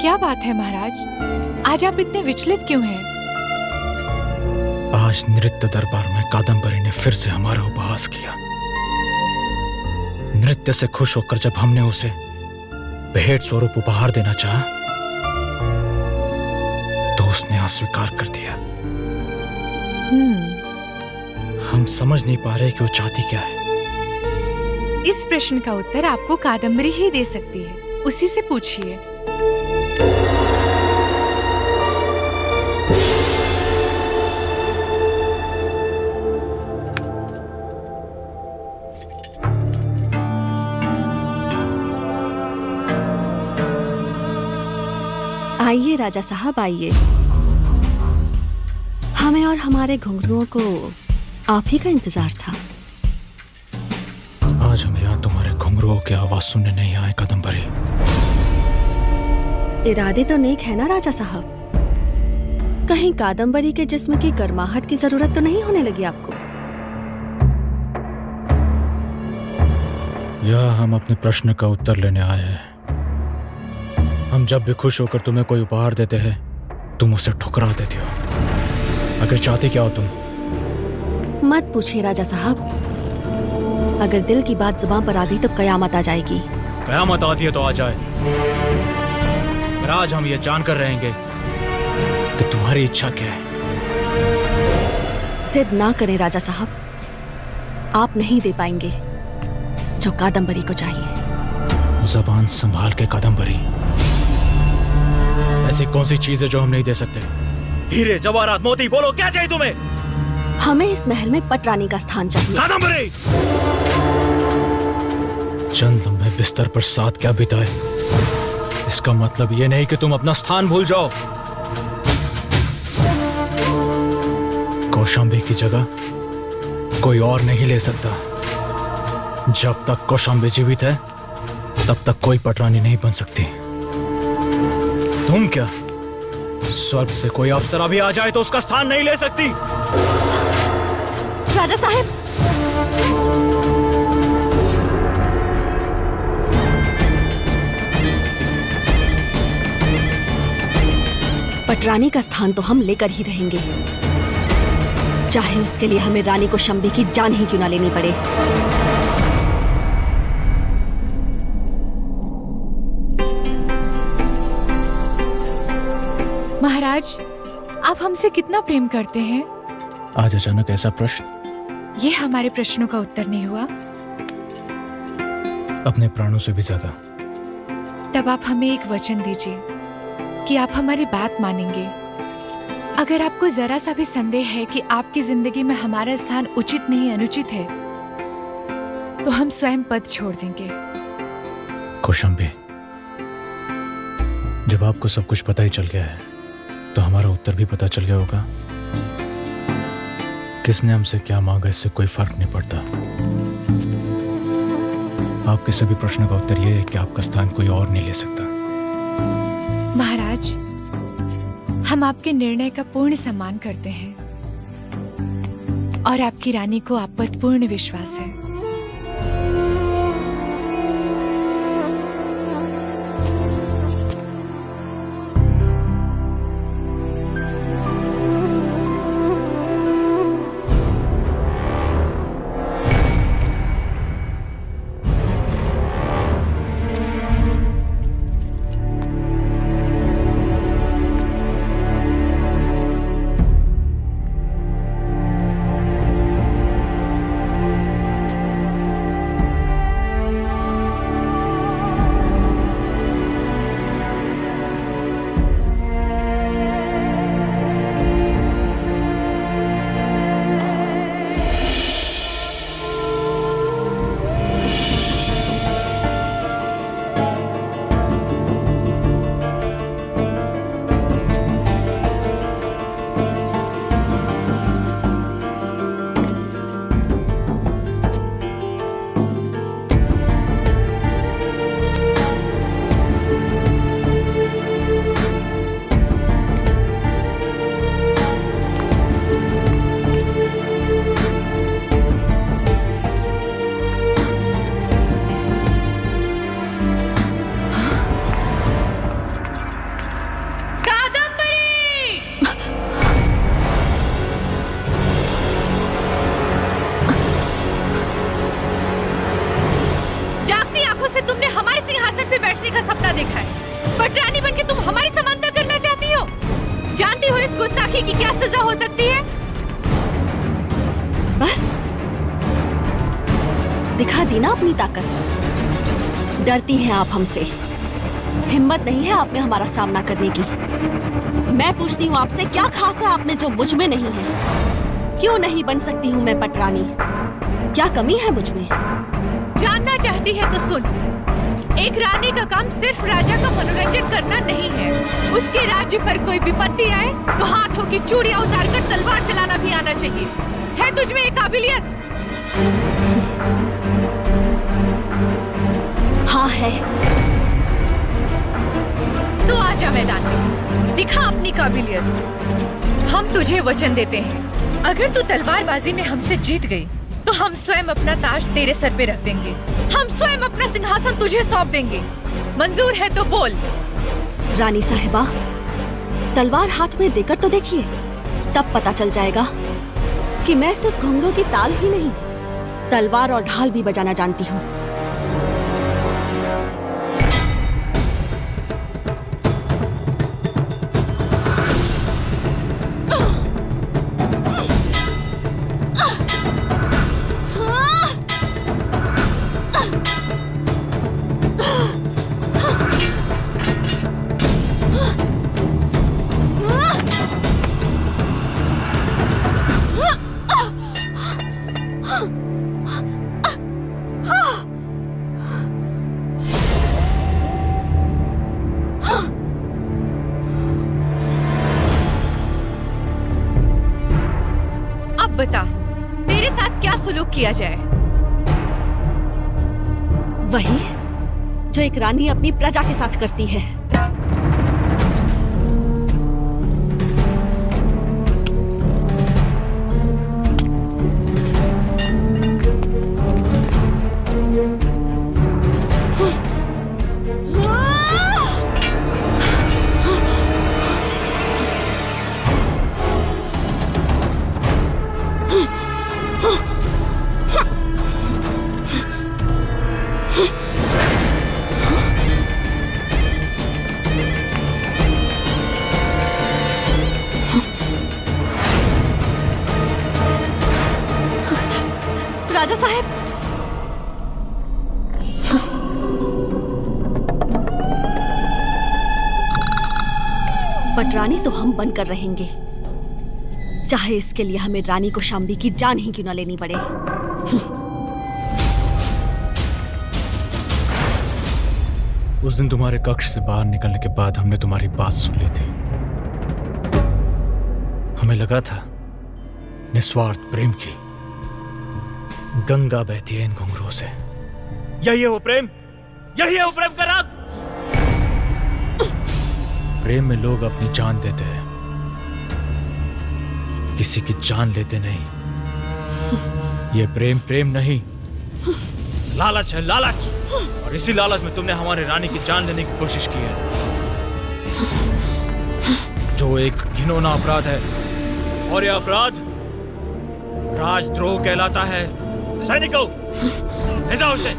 क्या बात है महाराज, आज आप इतने विचलित क्यों हैं? आज नृत्य दरबार में कादम्बरी ने फिर से हमारा उपहास किया। नृत्य से खुश होकर जब हमने उसे भेंट स्वरूप उपहार देना चाहा तो उसने अस्वीकार कर दिया। हम समझ नहीं पा रहे कि वो चाहती क्या है। इस प्रश्न का उत्तर आपको कादम्बरी ही दे सकती है, उसी से पूछिए। आइए राजा साहब आइए। हमें और हमारे घुंघरुओं को आप ही का इंतजार था। आज हम यहाँ तुम्हारे घुंघरुओं की आवाज सुनने नहीं आए कादम्बरी। इरादे तो नेक है ना राजा साहब? कहीं कादम्बरी के जिस्म की गर्माहट की जरूरत तो नहीं होने लगी आपको? यह हम अपने प्रश्न का उत्तर लेने आए हैं। हम जब भी खुश होकर तुम्हें कोई उपहार देते हैं तुम उसे ठुकरा देती हो। अगर चाहती क्या हो तुम? मत पूछिए राजा साहब, अगर दिल की बात जुबान पर आ गई तो कयामत आ जाएगी। कयामत आती है तो आ जाए, पर आज हम ये जानकर रहेंगे कि तुम्हारी इच्छा क्या है। जिद ना करें राजा साहब, आप नहीं दे पाएंगे जो कादम्बरी को चाहिए। जबान संभाल के कादम्बरी, ऐसी कौन सी चीज है जो हम नहीं दे सकते? हीरे जवाहरात मोती, बोलो क्या चाहिए तुम्हें? हमें इस महल में पटरानी का स्थान चाहिए। कादम्बरी, चंद लम्हे बिस्तर पर साथ क्या बिताए, इसका मतलब ये नहीं कि तुम अपना स्थान भूल जाओ। कौशाम्बी की जगह कोई और नहीं ले सकता। जब तक कौशाम्बी जीवित है तब तक कोई पटरानी नहीं बन सकती। तुम क्या, स्वर्ग से कोई अप्सरा भी आ जाए तो उसका स्थान नहीं ले सकती। राजा साहब, पटरानी का स्थान तो हम लेकर ही रहेंगे, चाहे उसके लिए हमें रानी को शंबी की जान ही क्यों ना लेनी पड़े। महाराज, आप हमसे कितना प्रेम करते हैं? आज अचानक ऐसा प्रश्न? ये हमारे प्रश्नों का उत्तर नहीं हुआ? अपने प्राणों से भी ज्यादा। तब आप हमें एक वचन दीजिए कि आप हमारी बात मानेंगे। अगर आपको जरा सा भी संदेह है कि आपकी जिंदगी में हमारा स्थान उचित नहीं अनुचित है तो हम स्वयं पद छोड़ देंगे। कौशाम्बी, जब आपको सब कुछ पता ही चल गया है तो हमारा उत्तर भी पता चल गया होगा। किसने हमसे क्या मांगा इससे कोई फर्क नहीं पड़ता। आपके सभी प्रश्नों का उत्तर यह है कि आपका स्थान कोई और नहीं ले सकता। महाराज, हम आपके निर्णय का पूर्ण सम्मान करते हैं और आपकी रानी को आप पर पूर्ण विश्वास है। देखा है। पटरानी बनके तुम हमारी समानता करना चाहती हो? जानती हो इस गुस्ताखी की क्या सजा हो सकती है? बस दिखा दी ना अपनी ताकत। डरती हैं आप हमसे, हिम्मत नहीं है आप में हमारा सामना करने की। मैं पूछती हूँ आपसे, क्या खास है आप में जो मुझ में नहीं है? क्यों नहीं बन सकती हूँ मैं पटरानी? क्या कमी है मुझ में? जानना चाहती है तो सुन, एक रानी का काम सिर्फ राजा का मनोरंजन करना नहीं है। उसके राज्य पर कोई विपत्ति आए तो हाथों की चूड़ियां उतारकर तलवार चलाना भी आना चाहिए। है तुझ में ये काबिलियत? हाँ है। तो आजा मैदान में, दिखा अपनी काबिलियत। हम तुझे वचन देते हैं, अगर तू तलवारबाजी में हमसे जीत गई तो हम स्वयं अपना ताज तेरे सर पे रख देंगे। हम स्वयं अपना सिंहासन तुझे सौंप देंगे। मंजूर है तो बोल। रानी साहिबा, तलवार हाथ में देकर तो देखिए, तब पता चल जाएगा कि मैं सिर्फ घुंघरू की ताल ही नहीं, तलवार और ढाल भी बजाना जानती हूँ। बता, तेरे साथ क्या सुलूक किया जाए? वही जो एक रानी अपनी प्रजा के साथ करती है। राजा साहब, पटरानी तो हम बनकर रहेंगे, चाहे इसके लिए हमें रानी को शाम्बी की जान ही क्यों न लेनी पड़े। उस दिन तुम्हारे कक्ष से बाहर निकलने के बाद हमने तुम्हारी बात सुन ली थी। हमें लगा था निस्वार्थ प्रेम की गंगा बहती है इन घुंघरुओं से। यही है वो प्रेम, यही है वो प्रेम का राग। प्रेम में लोग अपनी जान देते हैं, किसी की जान लेते नहीं। ये प्रेम प्रेम नहीं, लालच है, लालच। और इसी लालच में तुमने हमारे रानी की जान लेने की कोशिश की है, जो एक घिनौना अपराध है। और यह अपराध राजद्रोह कहलाता है। सैनिकों, ले जाओ उसे।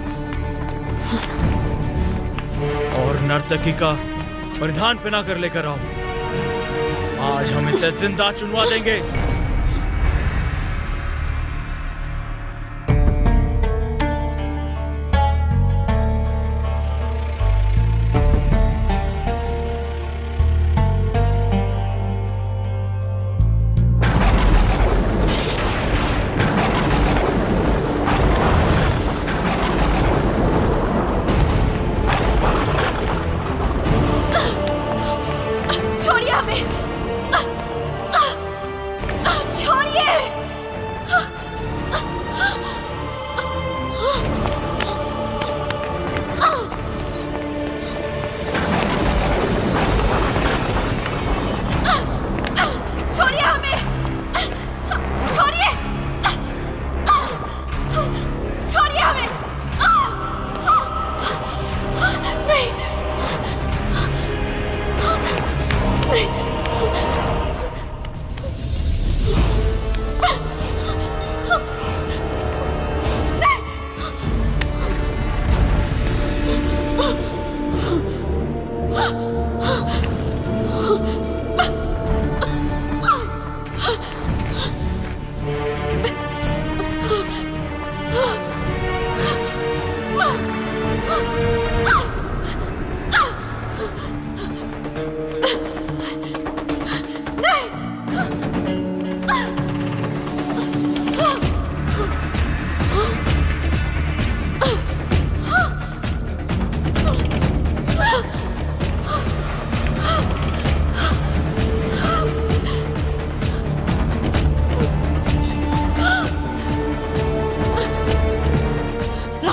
और नर्तकी का परिधान पहना कर लेकर आओ। आज हम इसे जिंदा चुनवा देंगे। छोड़िए हमें।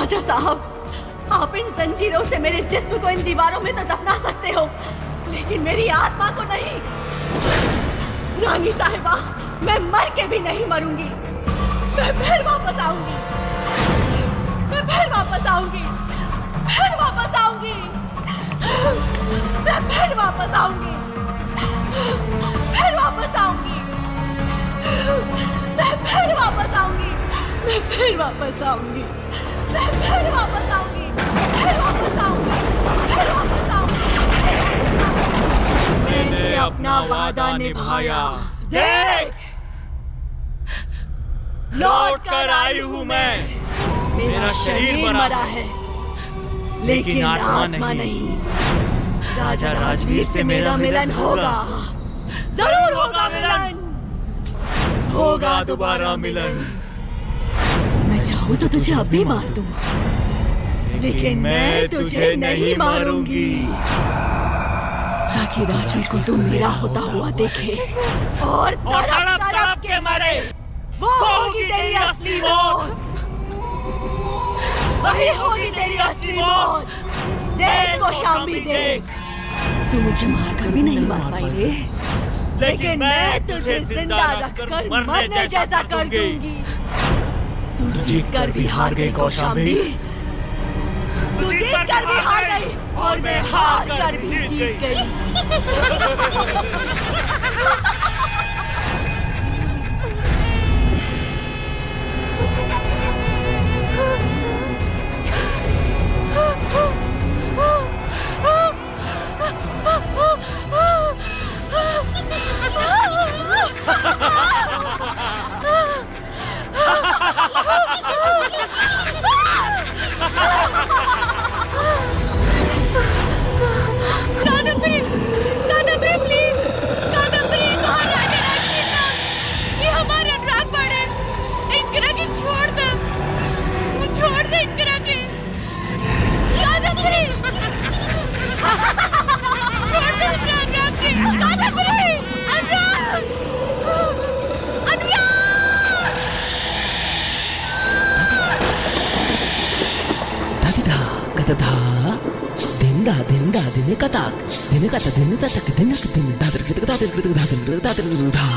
राजा साहब, आप इन जंजीरों से मेरे जिस्म को इन दीवारों में तो दफना सकते हो, लेकिन मेरी आत्मा को नहीं। रानी साहिबा, मैं मर के भी नहीं मरूंगी। मैं फिर वापस आऊंगी, मैं फिर वापस आऊंगी, फिर वापस आऊंगी, मैं फिर वापस आऊंगी, फिर वापस आऊंगी, मैं फिर वापस आऊंगी, मैं फिर वापस आऊंगी, मैं फिर वापस आऊंगी, फिर वापस आऊंगी, फिर वापस आऊंगी। मैंने अपना वादा निभाया। देख, लौट कर आई हूँ मैं। मेरा शरीर मरा है, लेकिन आत्मा नहीं। राजा राजवीर से मेरा मिलन होगा, जरूर होगा मिलन, होगा दोबारा मिलन। मैं चाहूँ तो तुझे अब भी मार दूँ, लेकिन मैं तुझे नहीं मारूंगी, ताकि राजवीर को तू मेरा होता हुआ देखे और तड़प तड़प के मरे। वो होगी तेरी असली मौत, वही होगी तेरी असली मौत। देख कौशाम्बी देख, तू मुझे मारकर भी नहीं मार पाई रे, लेकिन मैं तुझे जिंदा रखकर मरने जैसा कर दूंगी। तू जीत कर भी हार गई कौशाम्बी, तू जीत कर भी हार गई और मैं हार कर भी जीत गई। Dinda dinda dine katak dine kata dine tatak dine dine dader kritik dader kritik dader dader dader.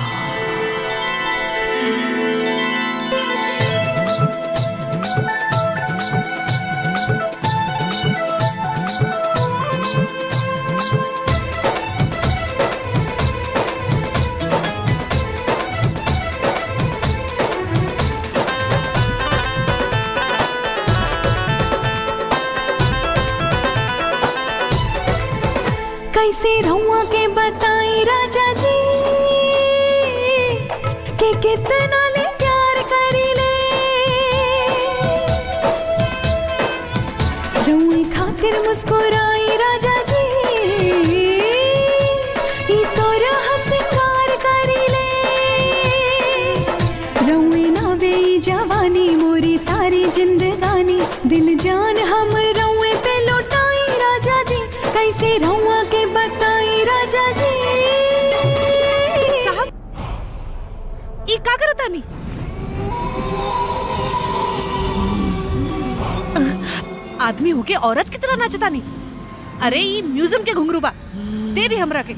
कैसे रहुआ के बताई राजा जी कि कितना ले प्यार करी ले। रहुए खातिर मुस्कुराई राजा जी, ईसोर हसिंगार करी ले। रहुए ना बेई जवानी मोरी सारी जिंदगानी, दिल जान हम रहुए पे लौटाई राजा जी। कैसे रहुआ के बताई राजा जी। साहब, ई का करता नहीं? आदमी होके औरत की तरह नाचता नहीं। अरे ये म्यूजियम के घुंघरू बा, दे दी हमरा के।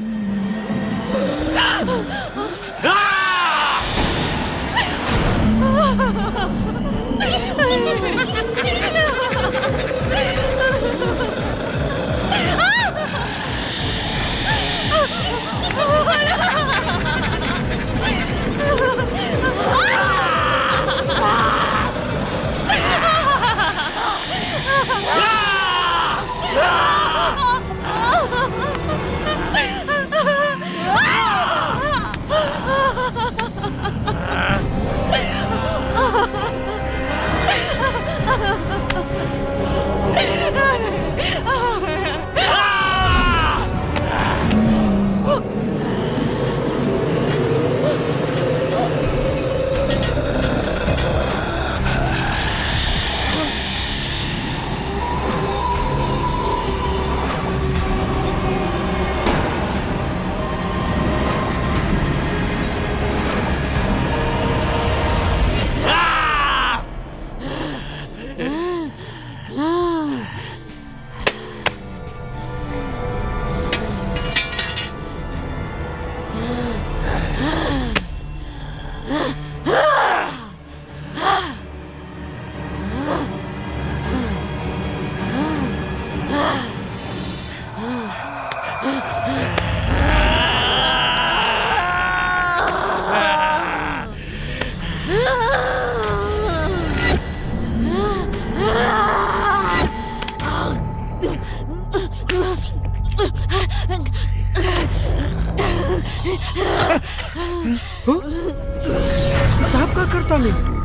नहीं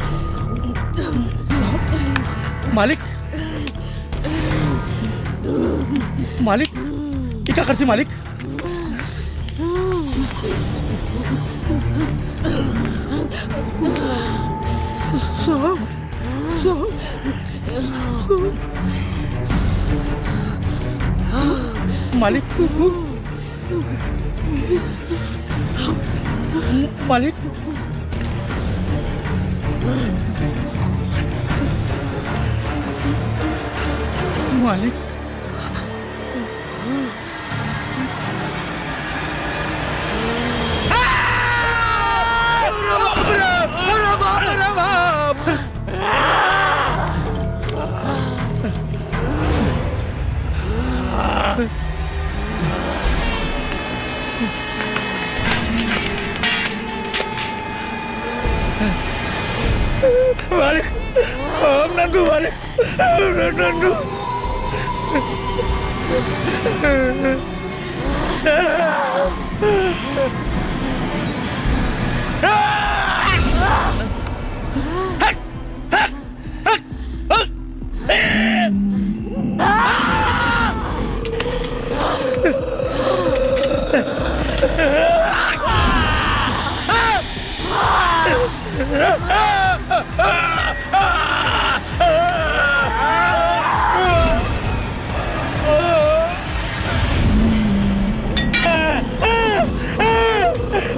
मालिक मालिक ये क्या करती मालिक साहब मालिक मालिक मालिक मालिक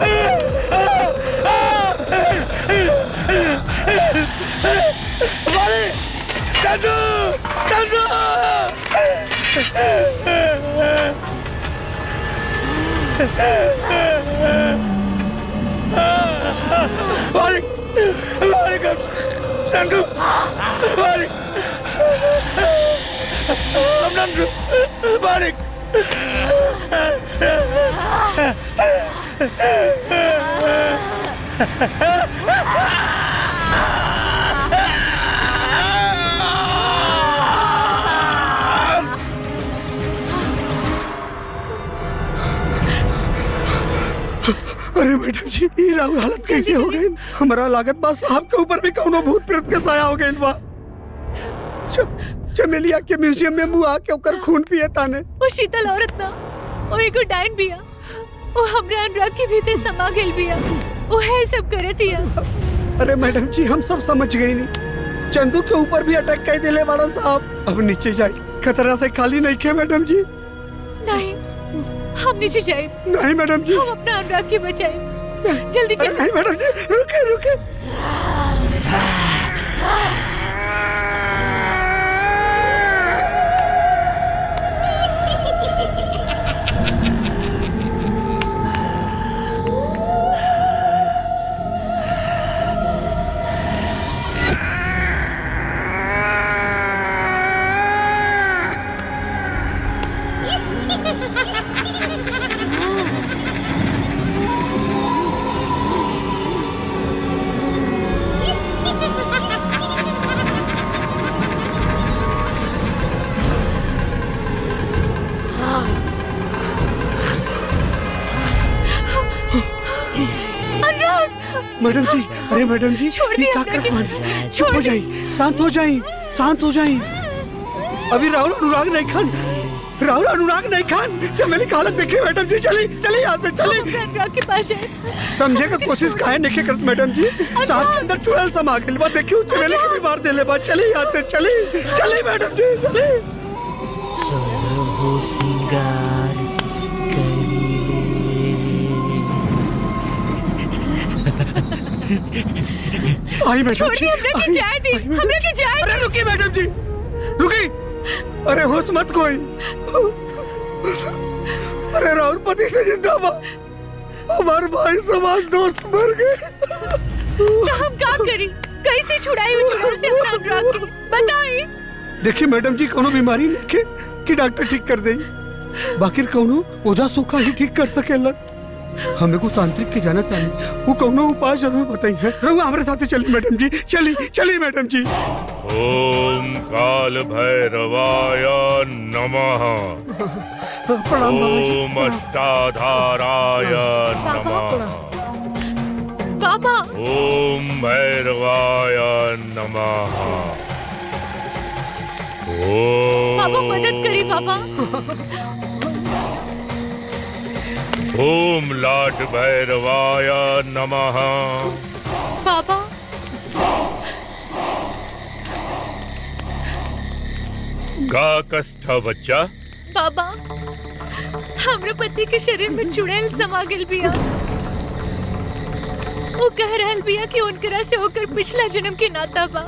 नंदू मालिक नंदू मालिक मालिक नंदू मालिक नंदू मालिक अरे मैडम जी ये राहुल हालत कैसे हो गई हमारा लागत बा साहब के ऊपर भी कौनो भूत प्रेत के साया हो गइल बा चमेलिया के म्यूजियम में मुआ के ओकर खून पिए ताने वो शीतल औरत ना वो एगो डायन बिया वो हमरा अनुराग के भीतर समा गेल बिया वो है सब करतिया। अरे मैडम जी हम सब समझ गए नहीं चंदू के ऊपर भी अटैक कर दिले बाड़न साहब अब नीचे जाए खतरा से खाली नहीं खे मैडम जी नहीं हम नीचे जाए नहीं मैडम जी हम अपना अनुराग के बचाए जल्दी अरे चलो नहीं मैडम जी रुके रुके मैडम जी अरे मैडम जी छोड़ दिया ये क्या अपने कर के- चुप छोड़ हो दिया। जाइए शांत हो जाइए शांत हो जाइए अभी राहुल अनुराग नहीं खान राहुल अनुराग नहीं खान चमेली की हालत देखिए मैडम जी चली चली यहाँ से चली अपना अनुराग के पास जाए समझे का कोशिश काहे नहीं करत मैडम जी साहब के अंदर चुड़ैल समा गइल बा देखियो चमेली के बीमार देले बा चली यहाँ से चली चली मैडम जी चली सोरहो सिंगार आई मैडम छोड़ जी दिया हमरा के जाए दी हमरा के जाए अरे रुकी मैडम जी रुकी अरे होश मत कोई अरे राहुल पति से जिंदा बा हमारे भाई समान दोस्त मर गए तो हम क्या करी कैसे छुड़ाई वो चुड़ैल से अपना अनुराग के बताई। देखिए मैडम जी कोनो बीमारी नहीं के कि डॉक्टर ठीक कर दे बाकी कोनो ओझा सूखा ही ठीक कर सकेला हमें को तांत्रिक के जाना चाहिए वो कोनो उपाय जरूर बताइए रहुआ हमारे साथ चली मैडम जी चली चली मैडम जी ओम काल भैरवाय नमः प्रणाम बाबा जी ओम अष्टाधाराय नमः वाह बाबा ओम भैरवाय नमः। बाबा मदद करी बाबा। ओम लाट भैरवाय नमः। बाबा का कष्ट बच्चा? बाबा हमरे पति के शरीर में चुड़ैल समा गेल बिया। वो कह रहल बिया कि उनकरा से होकर पिछला जन्म के नाता बा।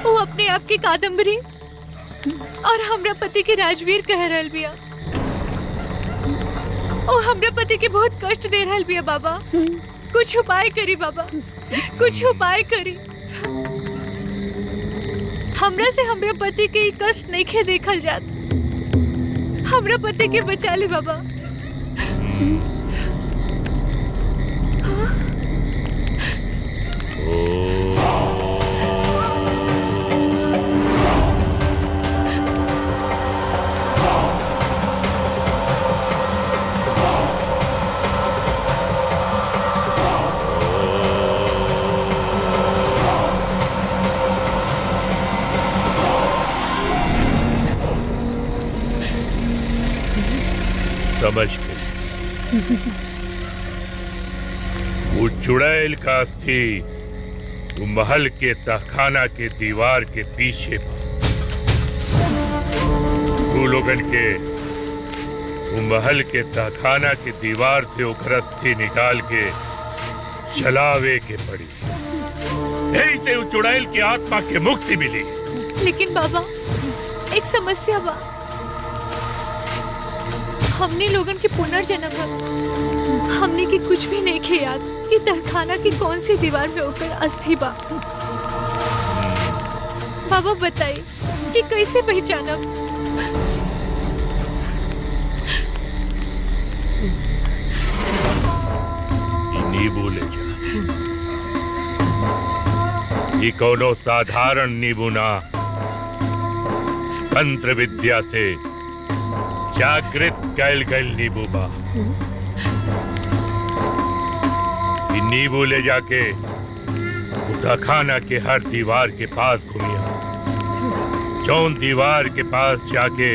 वो अपने आप की कादम्बरी और हमरा पति के राजवीर कह रहल बिया। वो हमरा पति के बहुत कष्ट दे रहल बिया बाबा। कुछ उपाय करी बाबा, कुछ उपाय करी। हमरा से हमरा पति के ई कष्ट नहीं खे देखल जात। हमरा पति के बचा ले बाबा। समझ गई। वो चुड़ैल का अस्थि वो महल के तहखाना के दीवार के पीछे तू लोगन के वो महल के तहखाना के दीवार से ओकर अस्थि निकाल के जलावे के पड़ी। यही से वो चुड़ैल की आत्मा के मुक्ति मिली। लेकिन बाबा एक समस्या बा। हमने लोगन के पुनर्जन्म है। हमने की कुछ भी नहीं खे याद कि तहखाना की कौन सी दीवार में होकर अस्थि बा। बाबा बताइए कि कैसे पहचानब? नींबू ले जा। ये कोनो साधारण नींबू ना, तंत्र विद्या से जागृत कैल गैल नींबू बा। ये नींबू ले जाके तहखाना के हर दीवार के पास घूमिया। जौन दीवार के पास जाके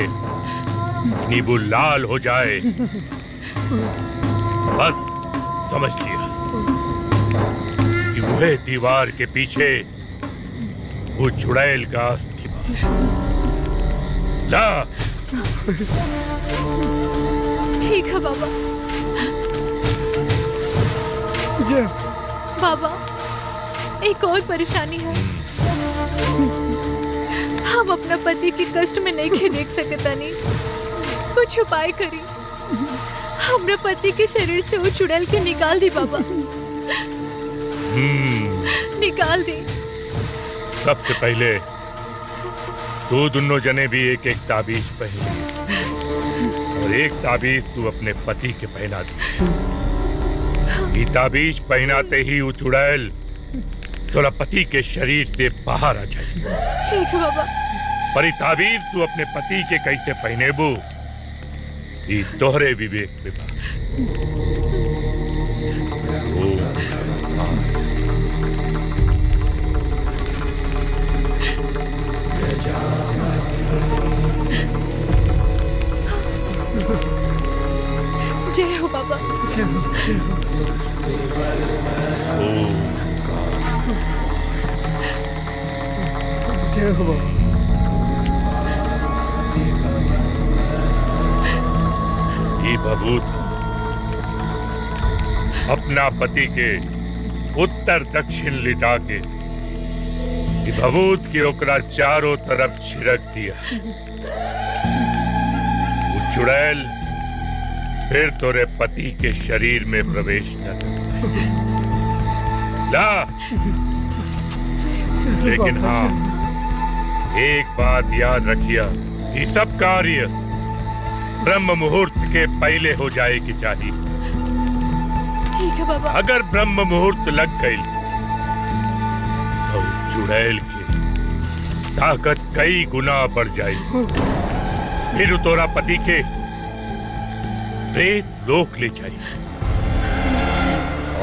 नींबू लाल हो जाए बस समझ लिया कि वह दीवार के पीछे वो चुड़ैल का अस्थि बा। ला ठीक है बाबा। बाबा एक और परेशानी है। हम अपना पति के कष्ट में नहीं खे देख सकता नहीं। कुछ उपाय करी। हमरा पति के शरीर से वो चुड़ैल के निकाल दी बाबा। निकाल दी। सबसे पहले तू दोनों जने भी एक एक ताबीज पहन और एक ताबीज तू अपने पति के पहना दी। ये ताबीज पहनाते ही वो चुड़ैल तोरा पति के शरीर से बाहर आ जाए। ठीक है बाबा। पर ये ताबीज तू अपने पति के कैसे पहनेबू ये तोहरे विवेक में बा। जय हो बाबा। जय हो बाबा। ये भभूत अपना पति के उत्तर दक्षिण लिटा के ये भभूत के ओकरा चारों तरफ छिड़क दिया। वो चुड़ैल फिर तोरे पति के शरीर में प्रवेश न कर पाए। ला लेकिन हाँ एक बात याद रखिया, ये सब कार्य ब्रह्म मुहूर्त के पहले हो जाए की चाहिए। ठीक है बाबा। अगर ब्रह्म मुहूर्त लग गई तो चुड़ैल की ताकत कई गुना बढ़ जाएगी। फिर तोरा पति के प्रेत लोक ले जाएगी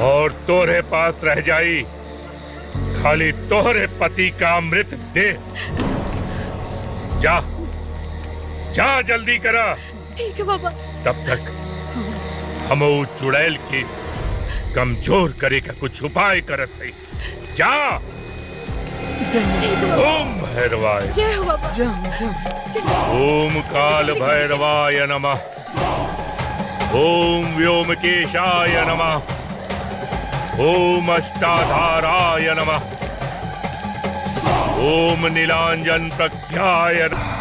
और तोरे पास रह जाई खाली तोहरे पति का अमृत दे। जा जा जल्दी करा। ठीक है बाबा। तब तक हम ऊ चुड़ैल की कमजोर करे का कुछ उपाय करत है। जा। ओम भैरवाय। जय हो बाबा। ओम काल भैरवाय नमः। ओम व्योमकेशाय नमः। ओम अष्टाधाराय नमः। ओम नीलांजन प्रख्याय नमः।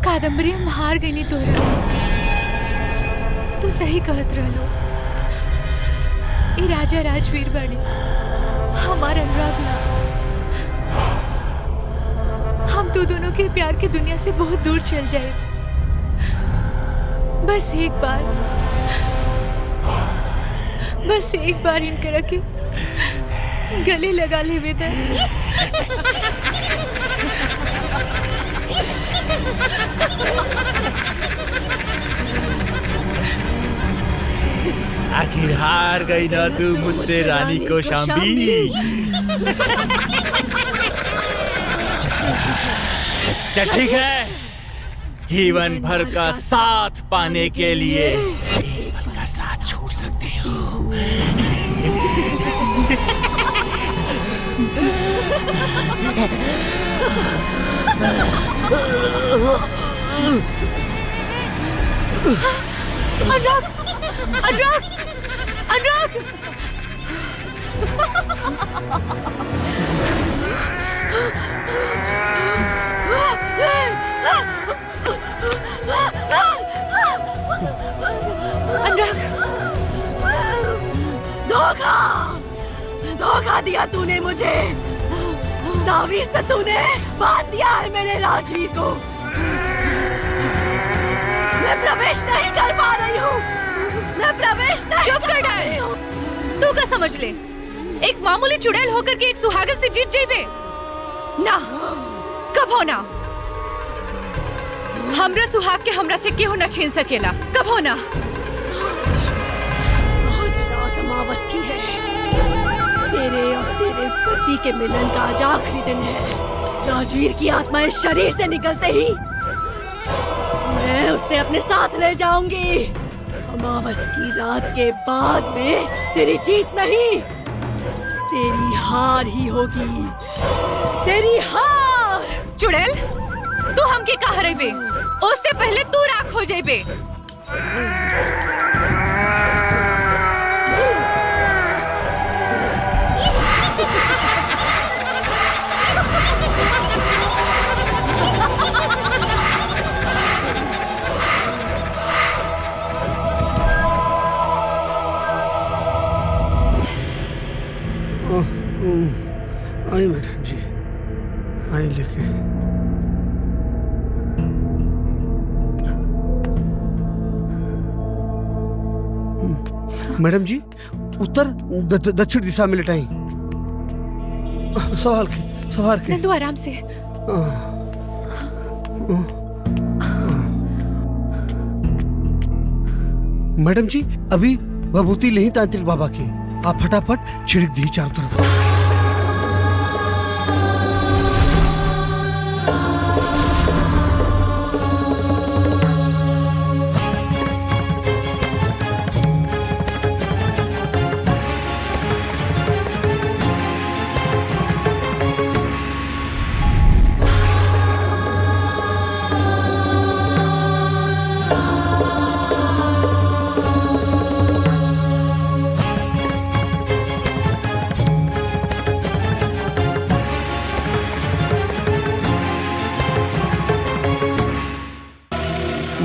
कादम्बरी हम हार गई नहीं तोरा से। तू सही कहत रहलो। ई राजा राजवीर बने हमार अनुराग ना। हम तो दोनों के प्यार की दुनिया से बहुत दूर चल जाए। बस एक बार इनकरा के गले लगा ले बेटा। आखिर हार गई ना तू मुझसे रानी को शाम्बी। ठीक है, जीवन भर का साथ पाने के लिए एक पल का साथ छोड़ सकते हो। अनुराग, अनुराग, अनुराग। अनुराग, धोखा दिया तूने मुझे। दावीर से तूने बांध दिया है मेरे राजवीर को। मैं प्रवेश नहीं कर पा रही हूँ। मैं प्रवेश नहीं चुप कर डाल। तू क्या समझ ले, एक मामूली चुड़ैल होकर के एक सुहागन से जीत जाइबे ना। कब हो ना। हमरा सुहाग के हमरा से केहू न छीन सकेला। कब हो ना। आज रात अमावस की है। तेरे और तेरे पति के मिलन का आज आखिरी दिन है। राजवीर की आत्मा इस शरीर से निकलते ही मैं उसे अपने साथ ले जाऊंगी। अमावस की रात के बाद में तेरी जीत नहीं, तेरी हार ही होगी। तेरी हार। चुड़ैल, तू हमके का हरेबे, उससे पहले तू राख हो जाइबे। आई मैडम जी, आई लेके। मैडम जी, उत्तर दक्षिण दिशा में लटाई। सवार के। नंदू आराम से। मैडम जी, अभी भभूति ले ही तांत्रिक बाबा की। आप फटाफट छिड़क दी चारों तरफ।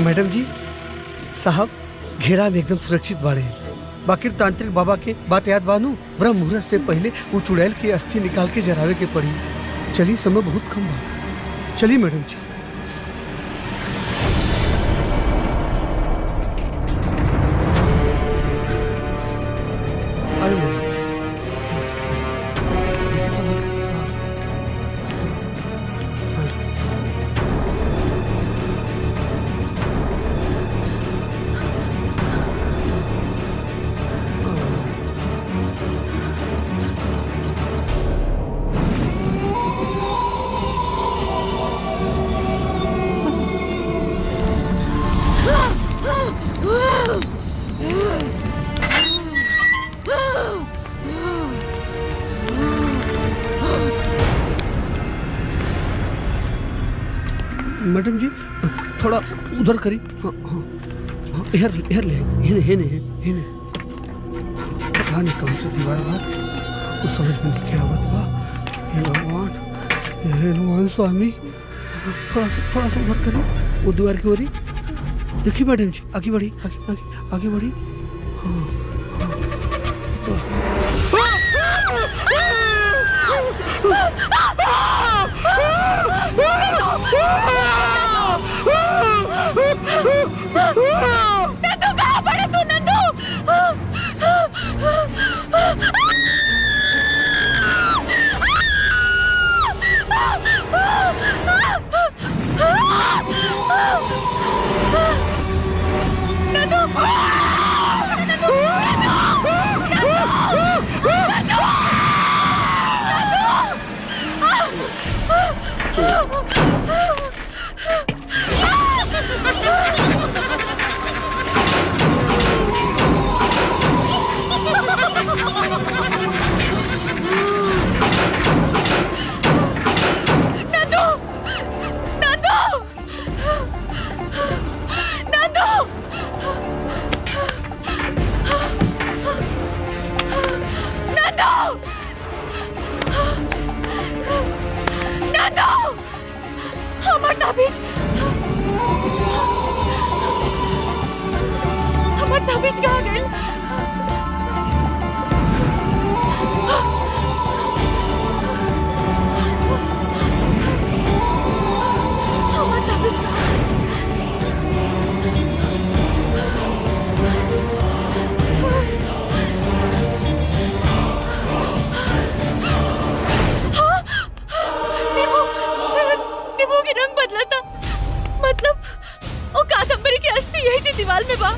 मैडम जी, साहब घेरा में एकदम सुरक्षित बाड़े। बाकी तांत्रिक बाबा के बात याद बानू, ब्रह्म मुहूर्त से पहले वो चुड़ैल की अस्थि निकाल के जरावे के पड़ी। चलिए, समय बहुत कम बा। चलिए मैडम जी। मैडम जी थोड़ा उधर करी। हाँ हाँ हाँ, इधर ले हेने पता नहीं कौन सी दीवार बा, कुछ समझ में नहीं क्या बात बा। हे भगवान स्वामी, थोड़ा सा उधर करी, वो दीवार की ओरी देखिए मैडम जी, आगे बढ़ी आगे बढ़ी। हाँ नंदू कहाँ पड़े तू नंदू? हमार ताबीज कहाँ गई? हमार ताबीज नींबू की रंग बदला था, मतलब वो कादम्बरी की अस्थि यही जी दीवार में बा।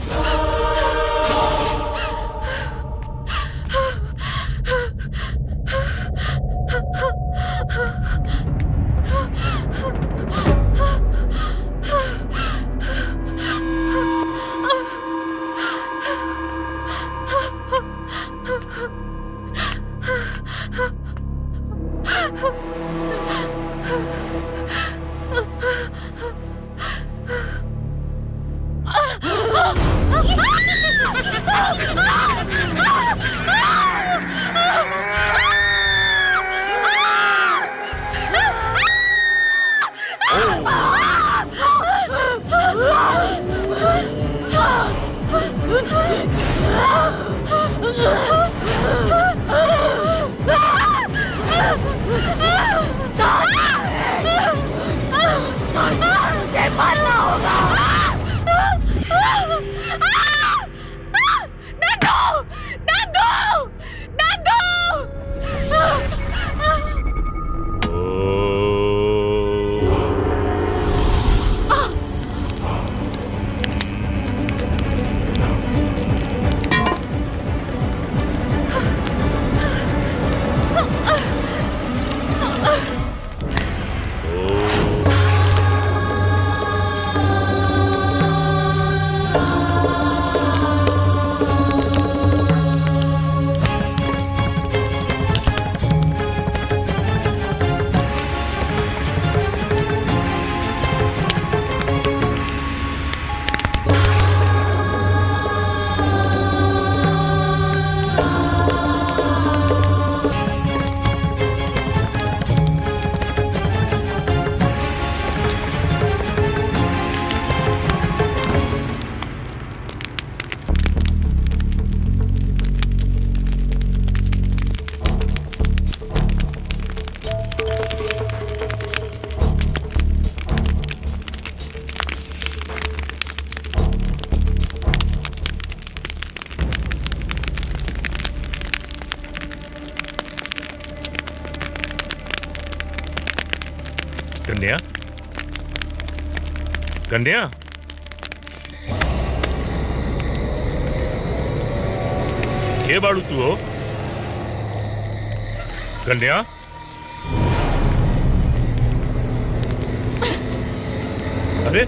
मुझे मरना होगा। कन्या, कन्या, के बाड़ू तू हो? कन्या, अरे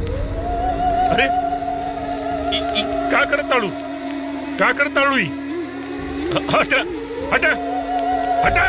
अरे का करताड़ू, का करताड़ू? हटा हटा हटा।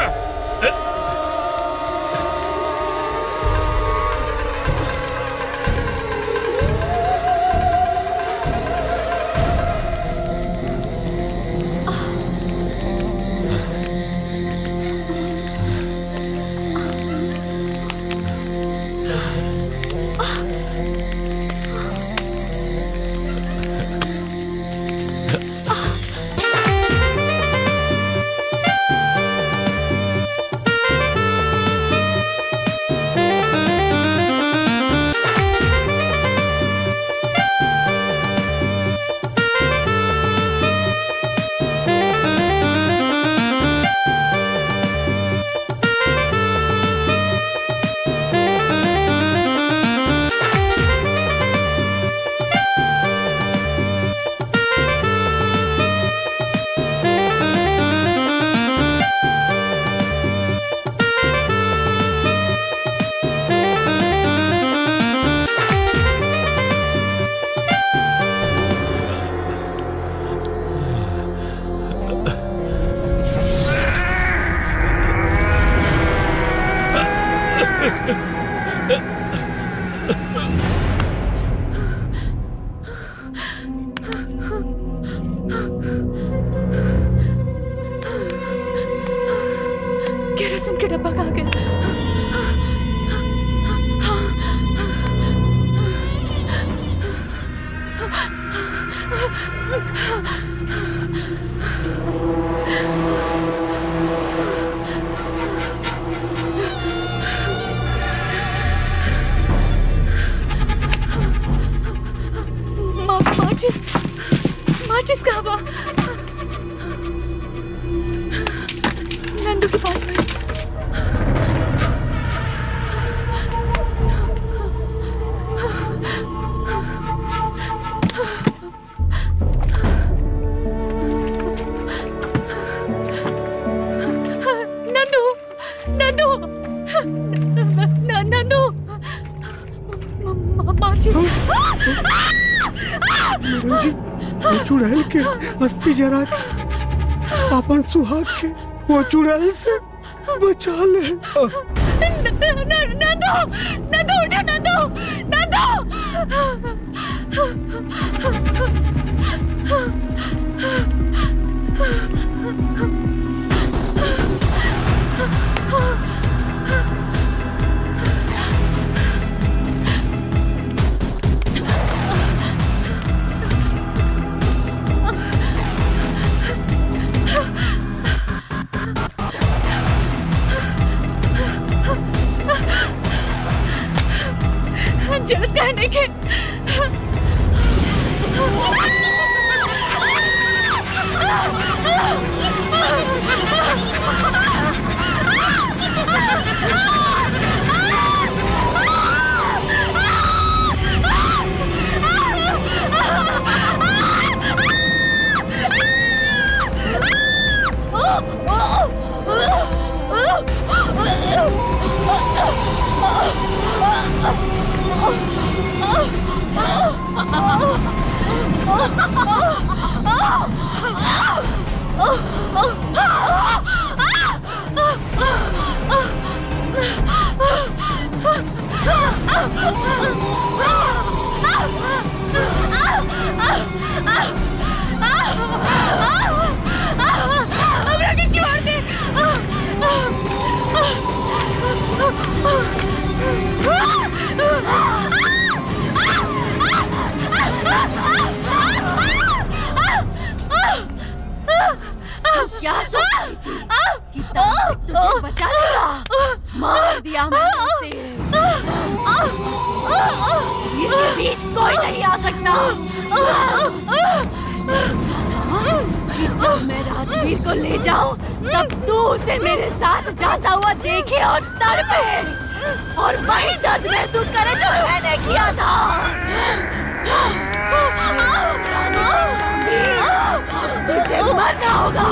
केरोसिन के डब्बा कहाँ गया? माचिस कहाँ बा? नंदू के पास में। नंदू नंदू नंदू माचिस। जी वो चुड़ैल के अस्थि जरा के अपन सुहाग के वो चुड़ैल से बचा ले। नंदू नंदू उठो नंदू नंदू। जरूरत कहने के क्या सोच रही थी कि तुझे बचा लेगा? मार दिया मैंने उसे। इनके बीच कोई नहीं आ सकता। कि जब मैं राजवीर को ले जाऊं तब तू उसे मेरे साथ जाता हुआ देखे और तड़पे और वही दर्द महसूस करे जो मैंने किया था। तुझे मरना होगा।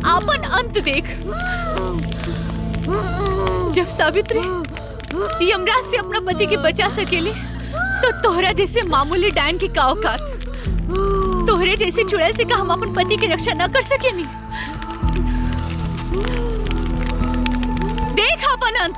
आपन अंत देख। जब सावित्री यमराज से अपना पति के बचा सकेले तो तोहरा जैसे मामूली डायन की का औकात, तोहरे जैसे चुड़ैल से का हम अपन पति की रक्षा न कर सकेनी। देख अपन अंत।